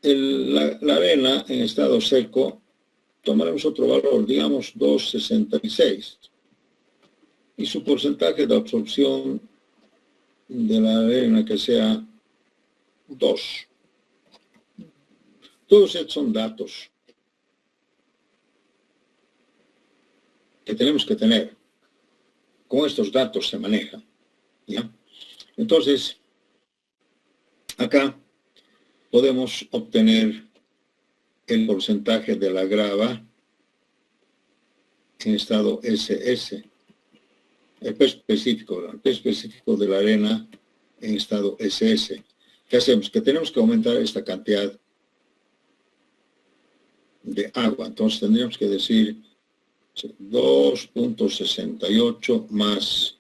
la arena en estado seco, tomaremos otro valor, digamos 2.66. Y su porcentaje de absorción de la arena que sea 2. Todos estos son datos que tenemos que tener. Con estos datos se maneja. ¿Ya? Entonces, acá podemos obtener el porcentaje de la grava en estado SS. El peso específico de la arena en estado SS. ¿Qué hacemos? Que tenemos que aumentar esta cantidad de agua. Entonces tendríamos que decir 2.68 más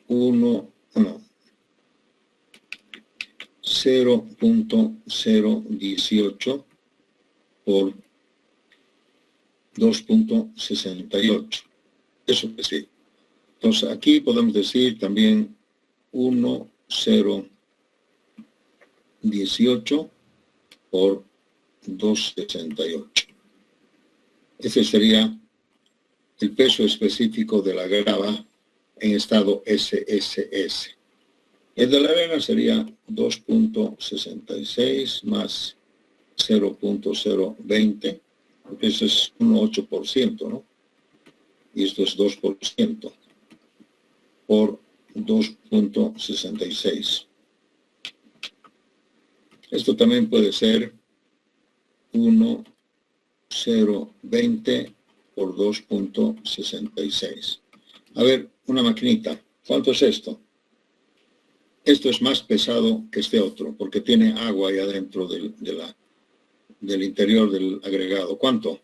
0.018 por 2.68. Eso que sí. Entonces aquí podemos decir también 1.018 por 2.68. Ese sería el peso específico de la grava en estado SSS. El de la arena sería 2.66 más 0.020, porque eso es un 8%, ¿no? Y esto es 2% por 2.66. Esto también puede ser 1.020 por 2.66. A ver, una maquinita. ¿Cuánto es esto? Esto es más pesado que este otro, porque tiene agua ahí adentro del interior del agregado. ¿Cuánto?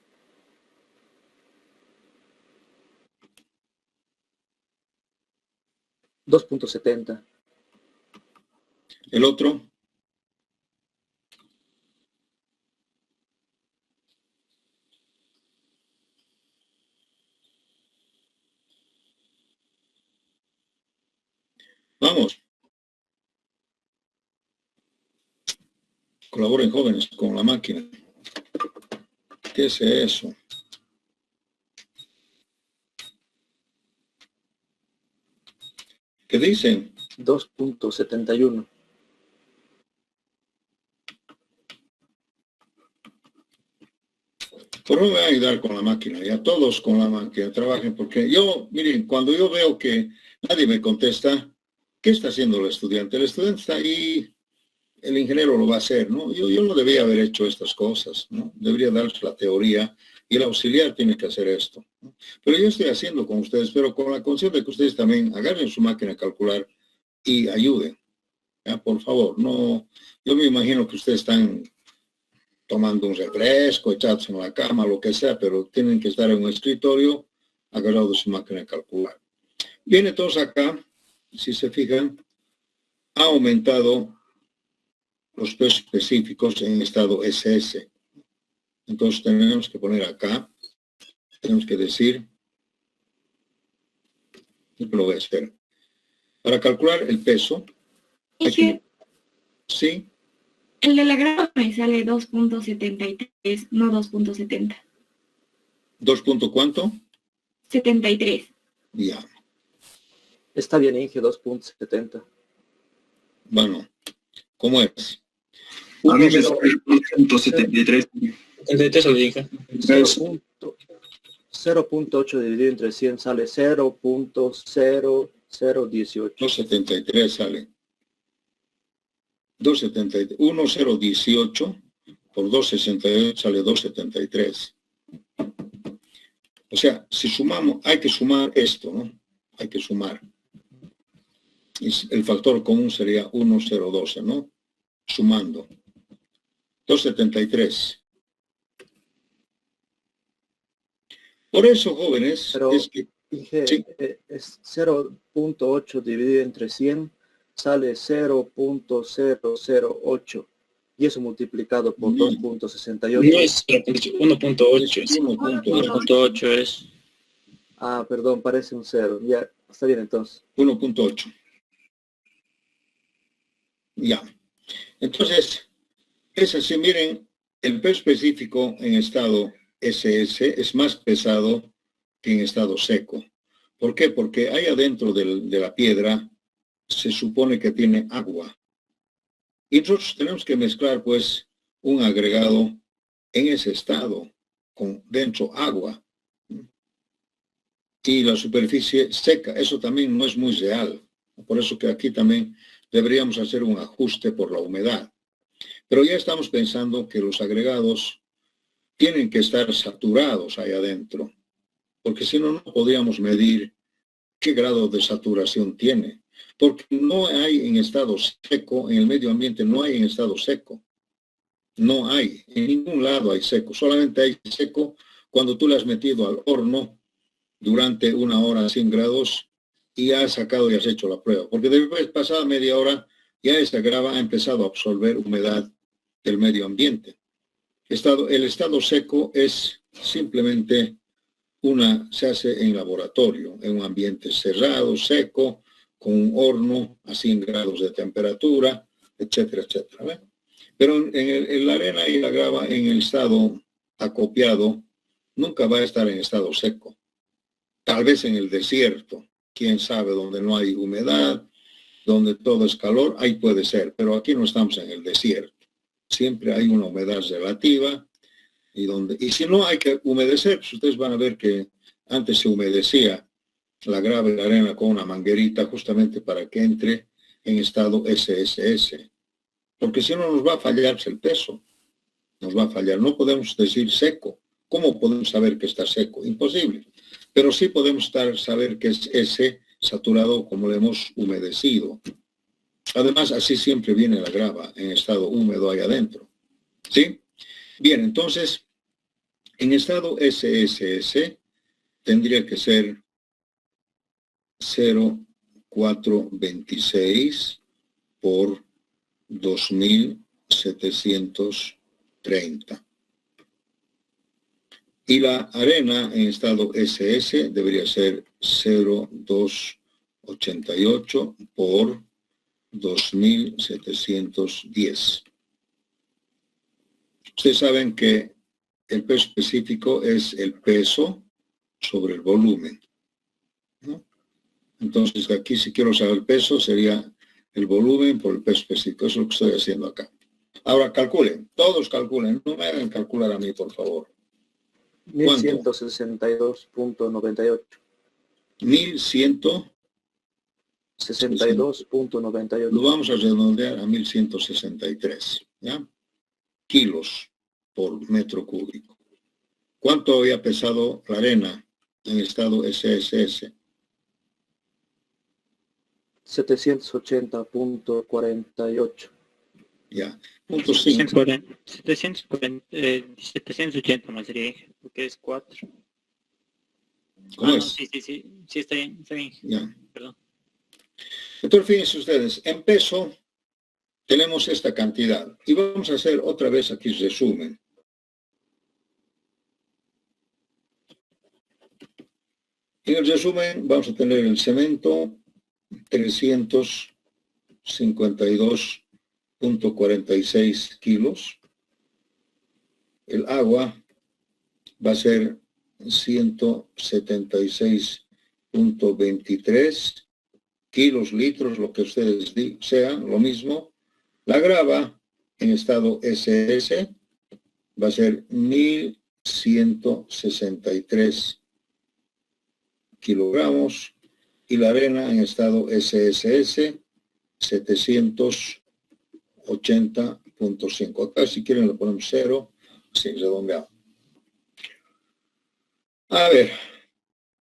$2.70. ¿El otro? Vamos. Colaboren jóvenes con la máquina. ¿Qué es eso? ¿Qué dicen? 2.71. Por favor, me va a ayudar con la máquina, ya todos con la máquina, trabajen, porque yo, miren, cuando yo veo que nadie me contesta, ¿qué está haciendo el estudiante? El estudiante está ahí, el ingeniero lo va a hacer, ¿no? Yo no debía haber hecho estas cosas, ¿no? Debería darles la teoría y el auxiliar tiene que hacer esto, ¿no? Pero yo estoy haciendo con ustedes, pero con la conciencia de que ustedes también agarren su máquina a calcular y ayuden, ¿ya? Por favor, no, yo me imagino que ustedes están tomando un refresco, echados en la cama, lo que sea, pero tienen que estar en un escritorio agarrado de su máquina de calcular. Viene todos acá, si se fijan, ha aumentado los pesos específicos en estado SS. Entonces tenemos que poner acá, tenemos que decir, lo voy a hacer. Para calcular el peso, aquí, sí. El de la grava me sale 2.73, no 2.70. ¿2 cuánto? 73. Ya. Está bien, Inge, 2.70. Bueno, ¿cómo es? A mí me sale 1.73. 73 lo dije. 0.8 dividido entre 100 sale 0.0018. 2.73 sale. 2.73. 1.018 por 2.68 sale 2.73. O sea, si sumamos, hay que sumar esto, ¿no? Hay que sumar. Y el factor común sería 1.012, ¿no? Sumando. 2.73. Por eso, jóvenes, Pero, es que... Inge, Sí. es 0.8 dividido entre 100 sale 0.008 y eso multiplicado por No. 2.68. No es 1.8, es 1.8. 1.8 es. Ah, perdón, parece un 0. Ya, está bien entonces. 1.8. Ya. Entonces, es así, miren, el peso específico en estado SS es más pesado que en estado seco. ¿Por qué? Porque ahí adentro de la piedra se supone que tiene agua. Y nosotros tenemos que mezclar, pues, un agregado en ese estado, con dentro agua. Y la superficie seca, eso también no es muy real. Por eso que aquí también deberíamos hacer un ajuste por la humedad. Pero ya estamos pensando que los agregados tienen que estar saturados ahí adentro, porque si no, no podríamos medir qué grado de saturación tiene. Porque no hay en estado seco, en el medio ambiente no hay en estado seco. No hay, en ningún lado hay seco. Solamente hay seco cuando tú le has metido al horno durante 1 hora a 100 grados y ya has sacado y has hecho la prueba. Porque después, pasada media hora, ya esa grava ha empezado a absorber humedad del medio ambiente. El estado seco es simplemente se hace en laboratorio, en un ambiente cerrado, seco, con un horno a 100 grados de temperatura, etcétera, etcétera. ¿Ve? Pero en la arena y la grava en el estado acopiado nunca va a estar en estado seco. Tal vez en el desierto, quién sabe, donde no hay humedad, donde todo es calor, ahí puede ser, pero aquí no estamos en el desierto. Siempre hay una humedad relativa y si no hay que humedecer, pues ustedes van a ver que antes se humedecía la grava y la arena con una manguerita justamente para que entre en estado SSS. Porque si no nos va a fallar el peso, nos va a fallar. No podemos decir seco. ¿Cómo podemos saber que está seco? Imposible. Pero sí podemos saber que es S saturado como le hemos humedecido. Además, así siempre viene la grava en estado húmedo ahí adentro. ¿Sí? Bien, entonces, en estado SSS tendría que ser 0,426 por 2730. Y la arena en estado SS debería ser 0,288 por 2710. Ustedes saben que el peso específico es el peso sobre el volumen, ¿no? Entonces aquí si quiero saber el peso sería el volumen por el peso específico. Eso es lo que estoy haciendo acá. Ahora calculen, todos calculen, no me hagan calcular a mí, por favor. 1162.98. 1162.98. Lo vamos a redondear a 1163, ¿ya? Kilos por metro cúbico. ¿Cuánto había pesado la arena en estado SSS? 780.48. Ya. Punto 5. 780 más sería, porque es 4. ¿Cómo No, es? sí, está bien, Ya. perdón. Entonces, fíjense ustedes, en peso tenemos esta cantidad. Y vamos a hacer otra vez aquí resumen. En el resumen vamos a tener el cemento 352.46 kilos. El agua va a ser 176.23 kilos, litros, lo que ustedes sean, lo mismo. La grava en estado SS va a ser 1163 kilogramos y la arena en estado SSS 780.5. Acá si quieren le ponemos 0, así redondeado. A ver,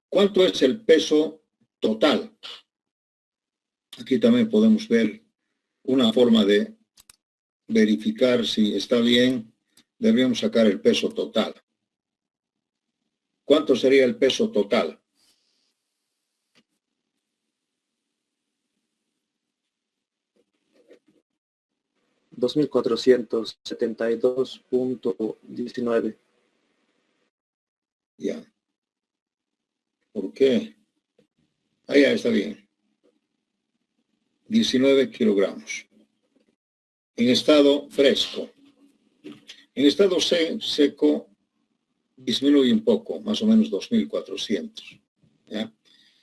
¿cuánto es el peso total? Aquí también podemos ver una forma de verificar si está bien. Deberíamos sacar el peso total. ¿Cuánto sería el peso total? $2,472.19. Ya. ¿Por qué? Ahí ya está bien. 19 kilogramos. En estado fresco. En estado seco disminuye un poco, más o menos 2.400. ¿Ya?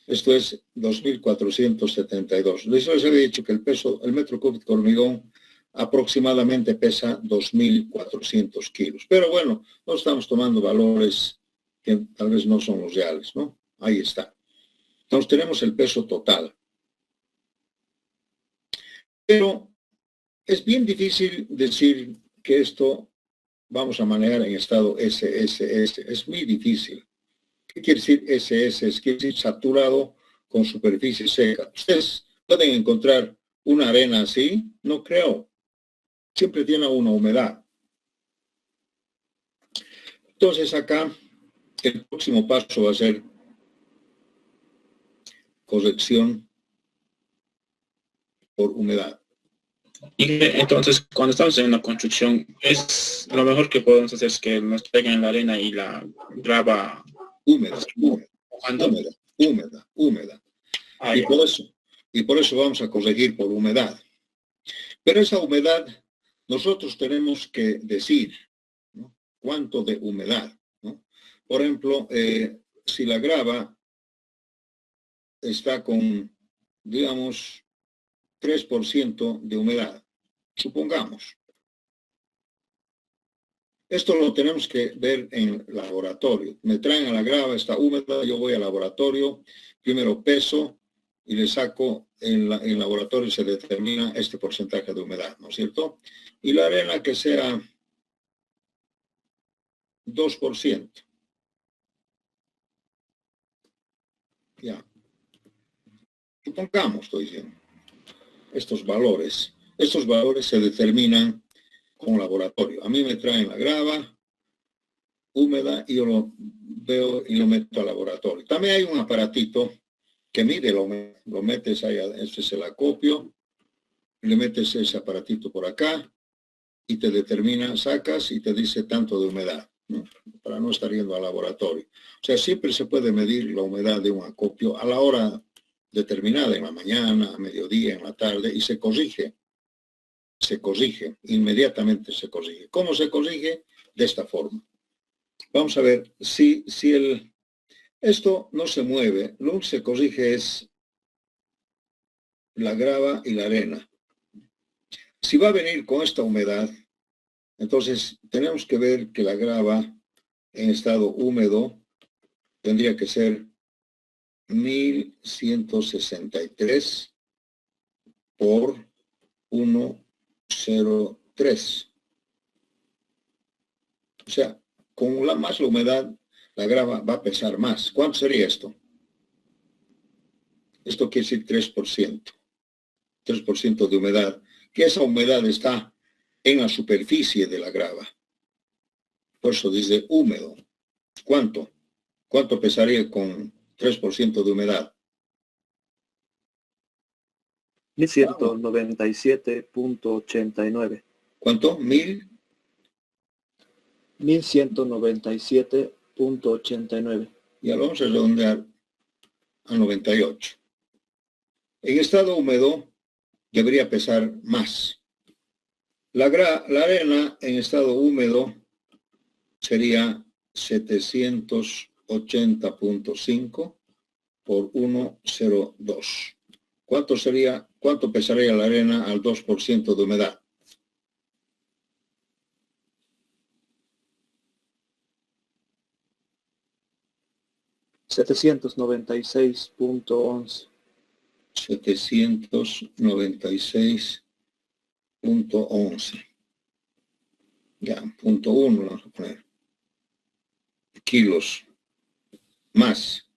Esto es 2.472. Les había dicho que el metro cúbico de hormigón aproximadamente pesa 2.400 kilos. Pero bueno, no estamos tomando valores que tal vez no son los reales, ¿no? Ahí está. Entonces tenemos el peso total. Pero es bien difícil decir que esto vamos a manejar en estado SSS. Es muy difícil. ¿Qué quiere decir SS? Quiere decir saturado con superficie seca. ¿Ustedes pueden encontrar una arena así? No creo. Siempre tiene una humedad. Entonces acá el próximo paso va a ser corrección por humedad. Y entonces, cuando estamos en una construcción, es lo mejor que podemos hacer es que nos traigan la arena y la grava Húmeda, mojando. húmeda. Ah, Y ya. por eso vamos a corregir por humedad. Pero esa humedad, nosotros tenemos que decir, ¿no?, cuánto de humedad, ¿no? Por ejemplo, si la grava está con, digamos, 3% de humedad, supongamos. Esto lo tenemos que ver en laboratorio. Me traen a la grava, está húmeda, yo voy al laboratorio, primero peso y le saco, en laboratorio se determina este porcentaje de humedad, ¿no es cierto? Y la arena que sea 2%. Ya. Supongamos, estoy diciendo, estos valores se determinan con laboratorio. A mí me traen la grava húmeda y yo lo veo y lo meto al laboratorio. También hay un aparatito que mide la humedad. Lo metes ahí, este es el acopio, le metes ese aparatito por acá y te determina, sacas y te dice tanto de humedad, ¿no?, para no estar yendo al laboratorio. O sea, siempre se puede medir la humedad de un acopio a la hora determinada, en la mañana, a mediodía, en la tarde, y se corrige, inmediatamente se corrige. ¿Cómo se corrige? De esta forma. Vamos a ver, si esto no se mueve, lo que se corrige es la grava y la arena. Si va a venir con esta humedad, entonces tenemos que ver que la grava en estado húmedo tendría que ser 1163 por 103. O sea, con más la humedad, la grava va a pesar más. ¿Cuánto sería esto? Esto quiere decir 3%. 3% de humedad. Que esa humedad está en la superficie de la grava. Por eso dice húmedo. ¿Cuánto? ¿Cuánto pesaría con 3% de humedad? 1197.89. ¿Cuánto? 1197.89. Ya lo vamos a redondear a 98. En estado húmedo debería pesar más. La arena en estado húmedo sería 780.5 por 102. ¿Cuánto pesaría la arena al 2% de humedad? $796.11. 796.11. Ya, 0.1 vamos a poner. Kilos. Más.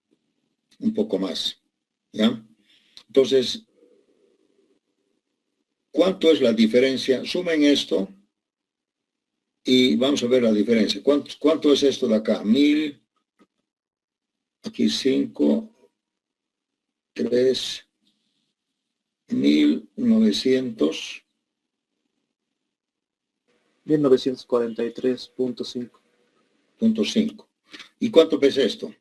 Un poco más. ¿Ya? Entonces, ¿cuánto es la diferencia? Sumen esto y vamos a ver la diferencia. ¿Cuánto es esto de acá? 1000, aquí 5, 3, 1900. 1943.5. ¿Y cuánto pesa esto?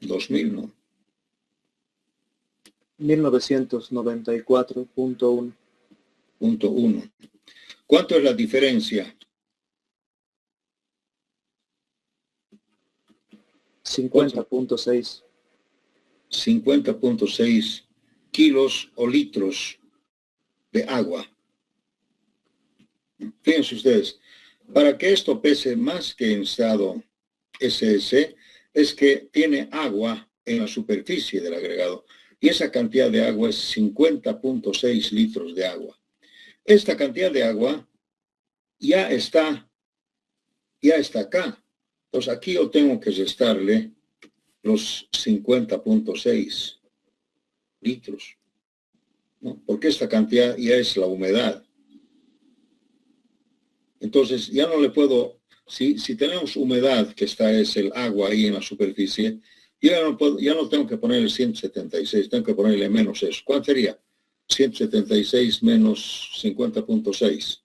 2000, ¿no? 1994.1. 0.1. ¿Cuánto es la diferencia? 50.6. 50.6 kilos o litros de agua. Fíjense ustedes, para que esto pese más que en estado SS, es que tiene agua en la superficie del agregado. Y esa cantidad de agua es 50.6 litros de agua. Esta cantidad de agua ya está acá. Entonces aquí yo tengo que restarle los 50.6 litros, ¿no? Porque esta cantidad ya es la humedad. Entonces ya no le puedo si tenemos humedad, que es el agua ahí en la superficie, ya no tengo que ponerle 176, tengo que ponerle menos eso. ¿Cuánto sería? 176 menos 50.6.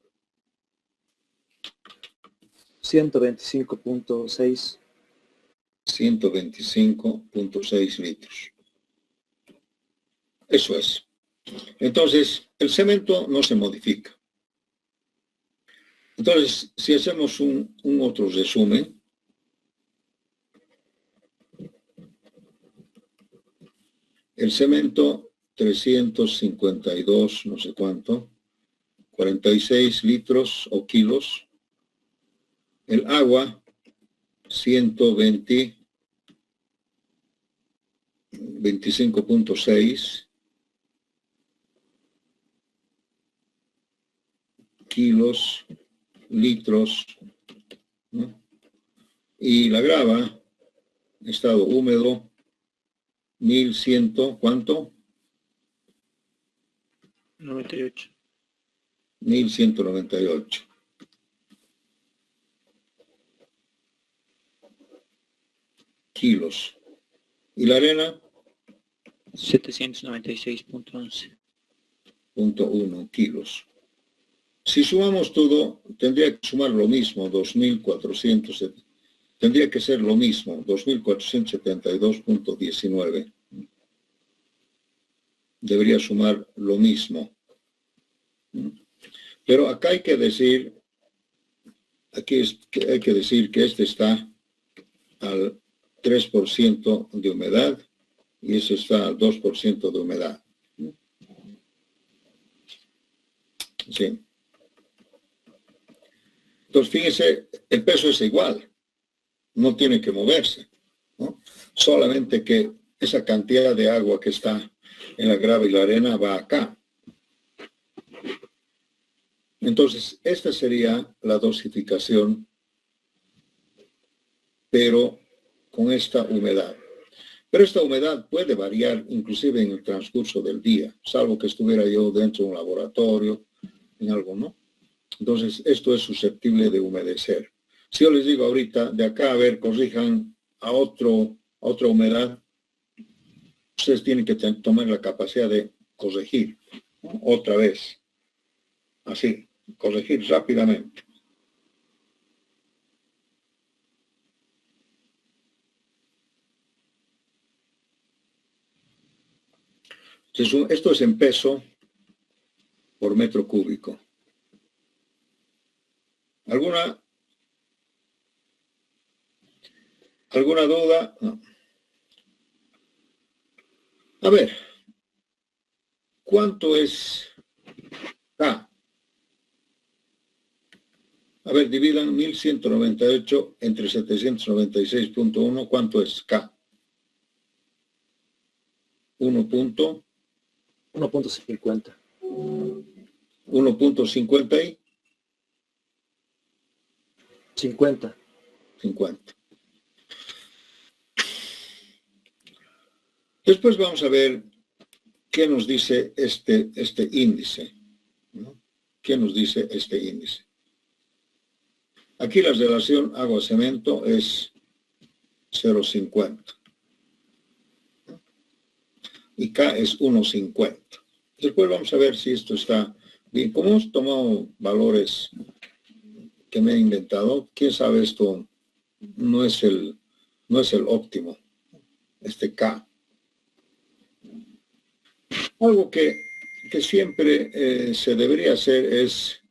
125.6. 125.6 litros. Eso es. Entonces, el cemento no se modifica. Entonces, si hacemos un otro resumen, el cemento 352, no sé cuánto, 46 litros o kilos. El agua 25.6 kilos, litros, ¿no? Y la grava, estado húmedo, 1100, ¿cuánto? 98. 1198. Kilos. ¿Y la arena? 796.11. 0.1 kilos. Si sumamos todo, tendría que sumar lo mismo, 2.400, tendría que ser lo mismo, 2.472.19. Debería sumar lo mismo. Pero acá hay que decir, hay que decir que este está al 3% de humedad y eso está al 2% de humedad. Sí. Entonces, fíjense, el peso es igual, no tiene que moverse, ¿no? Solamente que esa cantidad de agua que está en la grava y la arena va acá. Entonces, esta sería la dosificación, pero con esta humedad. Pero esta humedad puede variar inclusive en el transcurso del día, salvo que estuviera yo dentro de un laboratorio, en algo, ¿no? Entonces, esto es susceptible de humedecer. Si yo les digo ahorita, de acá, a ver, corrijan a otra humedad, ustedes tienen que tomar la capacidad de corregir, ¿no? Otra vez. Así, corregir rápidamente. Entonces, esto es en peso por metro cúbico. ¿Alguna duda? No. A ver, ¿cuánto es K? A ver, dividan 1198 entre 796.1, ¿cuánto es K? 1.50. 1.50 y 50. 50. Después vamos a ver qué nos dice este índice, ¿no? ¿Qué nos dice este índice? Aquí la relación agua-cemento es 0.50. Y K es 1.50. Después vamos a ver si esto está bien. Como hemos tomado valores que me he inventado, quién sabe, esto no es el óptimo, este K. Algo que siempre se debería hacer es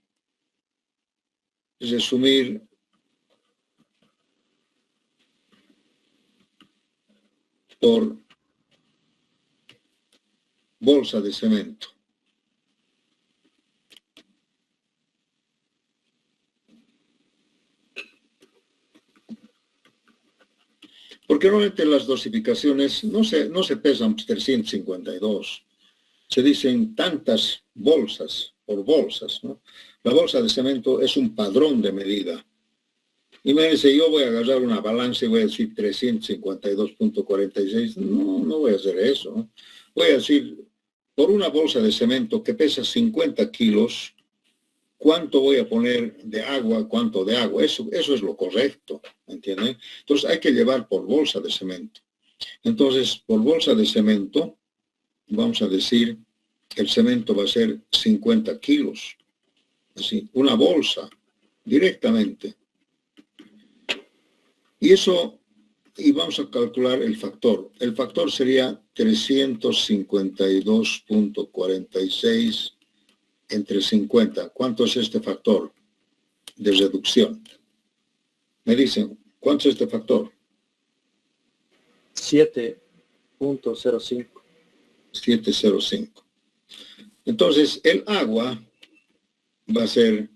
resumir por bolsa de cemento. Porque normalmente las dosificaciones no se pesan 352. Se dicen tantas bolsas por bolsas, ¿no? La bolsa de cemento es un padrón de medida. Imagínense, yo voy a agarrar una balanza y voy a decir 352.46. No voy a hacer eso, ¿no? Voy a decir, por una bolsa de cemento que pesa 50 kilos, cuánto voy a poner de agua, cuánto de agua. Eso es lo correcto, ¿entienden? Entonces hay que llevar por bolsa de cemento. Entonces, por bolsa de cemento, vamos a decir, el cemento va a ser 50 kilos. Así, una bolsa, directamente. Y eso, y vamos a calcular el factor. El factor sería 352.46 entre 50. ¿Cuánto es este factor de reducción? Me dicen, ¿cuánto es este factor? 7.05. 705. Entonces, el agua va a ser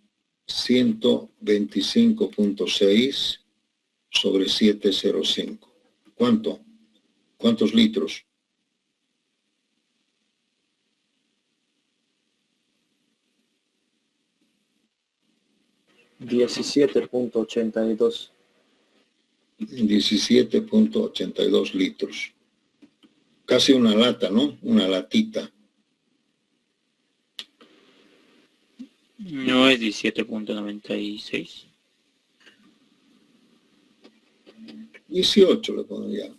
125.6 sobre 705. ¿Cuánto? ¿Cuántos litros? 17.82. 17.82 litros. Casi una lata, ¿no? Una latita. No es 17.96. 18 le pondría.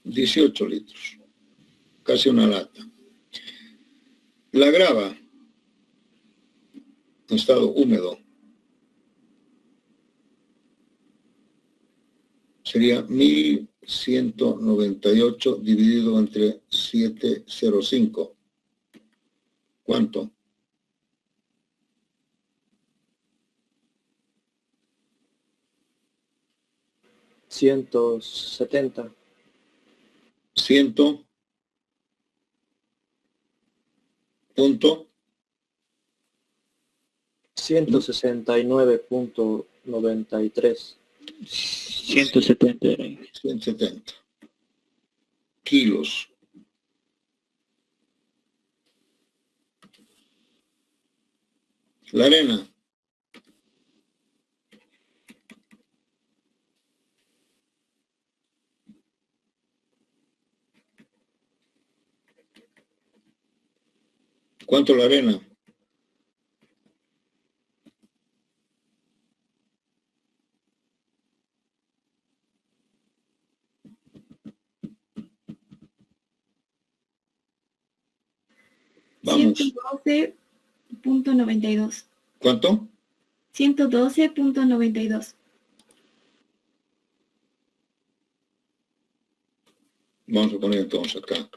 18 litros. Casi una lata. La grava en estado húmedo sería 1198 dividido entre 705. ¿Cuánto? $170. 100 punto 169.93. 170 era ahí. 170 kilos. La arena. ¿Cuánto la arena? Vamos. 112.92. ¿Cuánto? 112.92. Vamos a poner entonces acá.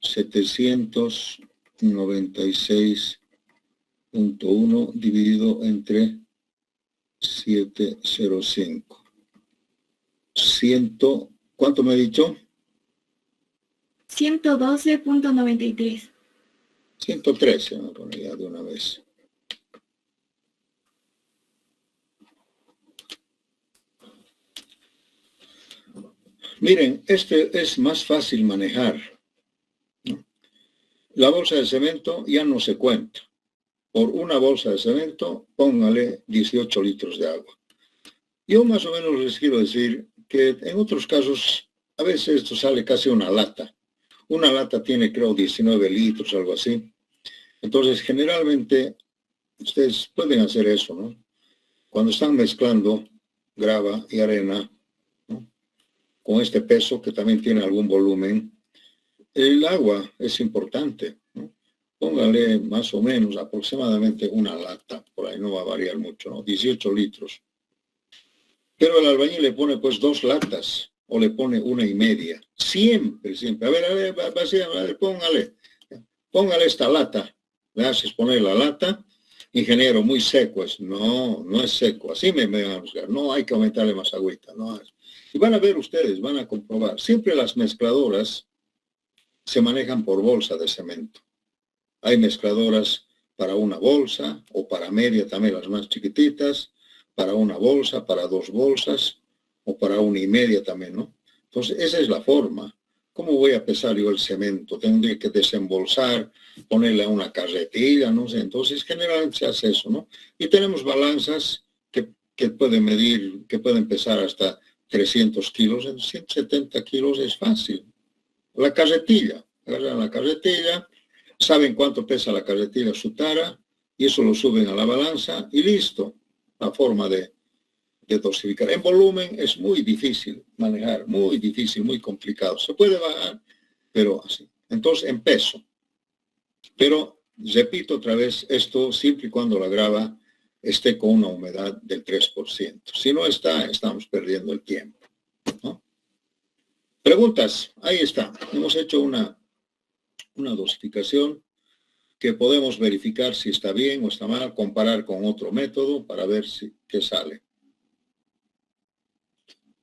796.1 dividido entre 705. 100, ¿cuánto me ha dicho? 112.93. 113, vamos a poner ya de una vez. Miren, este es más fácil manejar, ¿no? La bolsa de cemento ya no se cuenta. Por una bolsa de cemento, póngale 18 litros de agua. Yo más o menos les quiero decir que en otros casos, a veces esto sale casi una lata. Una lata tiene, creo, 19 litros, algo así. Entonces, generalmente, ustedes pueden hacer eso, ¿no? Cuando están mezclando grava y arena, ¿no?, con este peso que también tiene algún volumen, el agua es importante, ¿no? Póngale más o menos aproximadamente una lata, por ahí no va a variar mucho, ¿no? 18 litros. Pero el albañil le pone pues 2 latas o le pone 1,5. Siempre, siempre. A ver, póngale esta lata. Le haces poner la lata. Ingeniero, muy seco es. No, no es seco. Así me van a buscar. No hay que aumentarle más agüita. No. Y van a ver ustedes, van a comprobar. Siempre las mezcladoras se manejan por bolsa de cemento. Hay mezcladoras para una bolsa o para media, también las más chiquititas, para una bolsa, para 2 bolsas o para 1,5 también, ¿no? Entonces, esa es la forma. ¿Cómo voy a pesar yo el cemento? Tendré que desembolsar, ponerle a una carretilla, no sé. Entonces, generalmente se hace eso, ¿no? Y tenemos balanzas que pueden medir, que pueden pesar hasta 300 kilos. En 170 kilos es fácil. La carretilla, agarran la carretilla, saben cuánto pesa la carretilla, su tara, y eso lo suben a la balanza y listo. La forma de dosificar. En volumen es muy difícil manejar, muy difícil, muy complicado. Se puede bajar, pero así. Entonces, en peso. Pero, repito otra vez, esto siempre y cuando la grava esté con una humedad del 3%. Si no está, estamos perdiendo el tiempo, ¿no? Preguntas, ahí está. Hemos hecho una dosificación que podemos verificar si está bien o está mal, comparar con otro método para ver qué sale.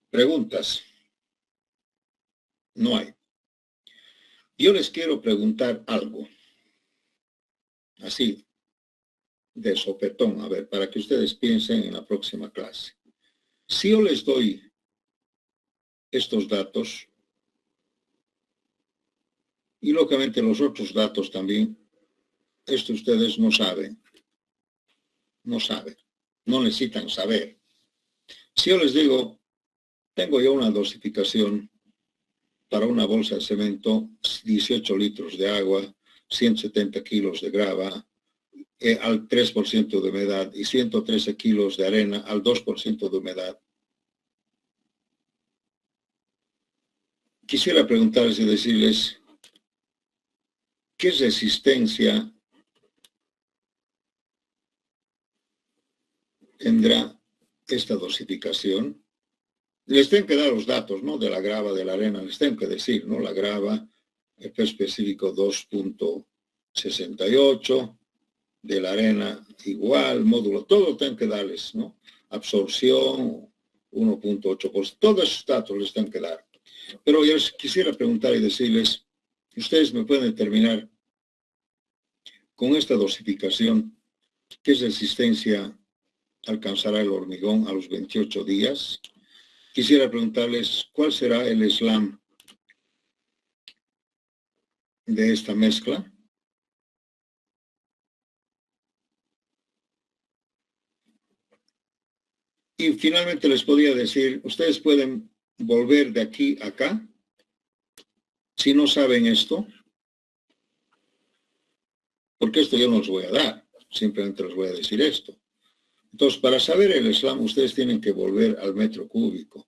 Preguntas. No hay. Yo les quiero preguntar algo. Así, de sopetón, a ver, para que ustedes piensen en la próxima clase. Si yo les doy estos datos, y lógicamente los otros datos también, esto ustedes no saben. No saben. No necesitan saber. Si yo les digo, tengo yo una dosificación para una bolsa de cemento, 18 litros de agua, 170 kilos de grava, al 3% de humedad y 113 kilos de arena al 2% de humedad. Quisiera preguntarles y decirles, ¿qué resistencia tendrá esta dosificación? Les tengo que dar los datos, ¿no? De la grava, de la arena, les tengo que decir, ¿no? La grava, el peso específico 2.68, de la arena igual, módulo, todo tengo que darles, ¿no? Absorción, 1.8%, todos esos datos les tengo que dar. Pero yo quisiera preguntar y decirles, ustedes me pueden determinar con esta dosificación qué resistencia alcanzará el hormigón a los 28 días. Quisiera preguntarles cuál será el slam de esta mezcla. Y finalmente les podría decir, ustedes pueden volver de aquí a acá. Si no saben esto, porque esto yo no les voy a dar, simplemente les voy a decir esto. Entonces, para saber el slam, ustedes tienen que volver al metro cúbico.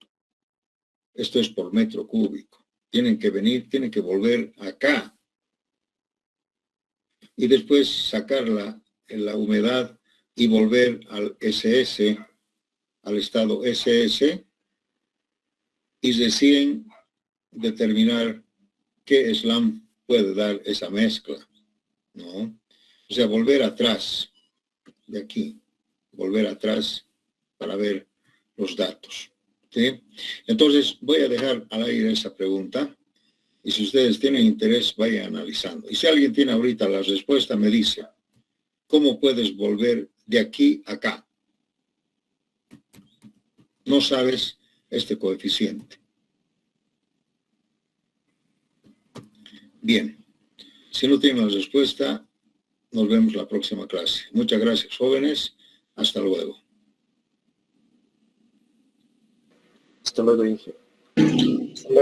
Esto es por metro cúbico. Tienen que venir, tienen que volver acá. Y después sacar la humedad y volver al SS, al estado SS, y recién determinar qué slam puede dar esa mezcla, ¿no? O sea, volver atrás, de aquí, volver atrás para ver los datos, ¿sí? Entonces, voy a dejar al aire esa pregunta, y si ustedes tienen interés, vayan analizando. Y si alguien tiene ahorita la respuesta, me dice, ¿cómo puedes volver de aquí a acá? No sabes este coeficiente. Bien, si no tienen la respuesta, nos vemos la próxima clase. Muchas gracias, jóvenes. Hasta luego. Hasta luego, Inge. Hasta luego.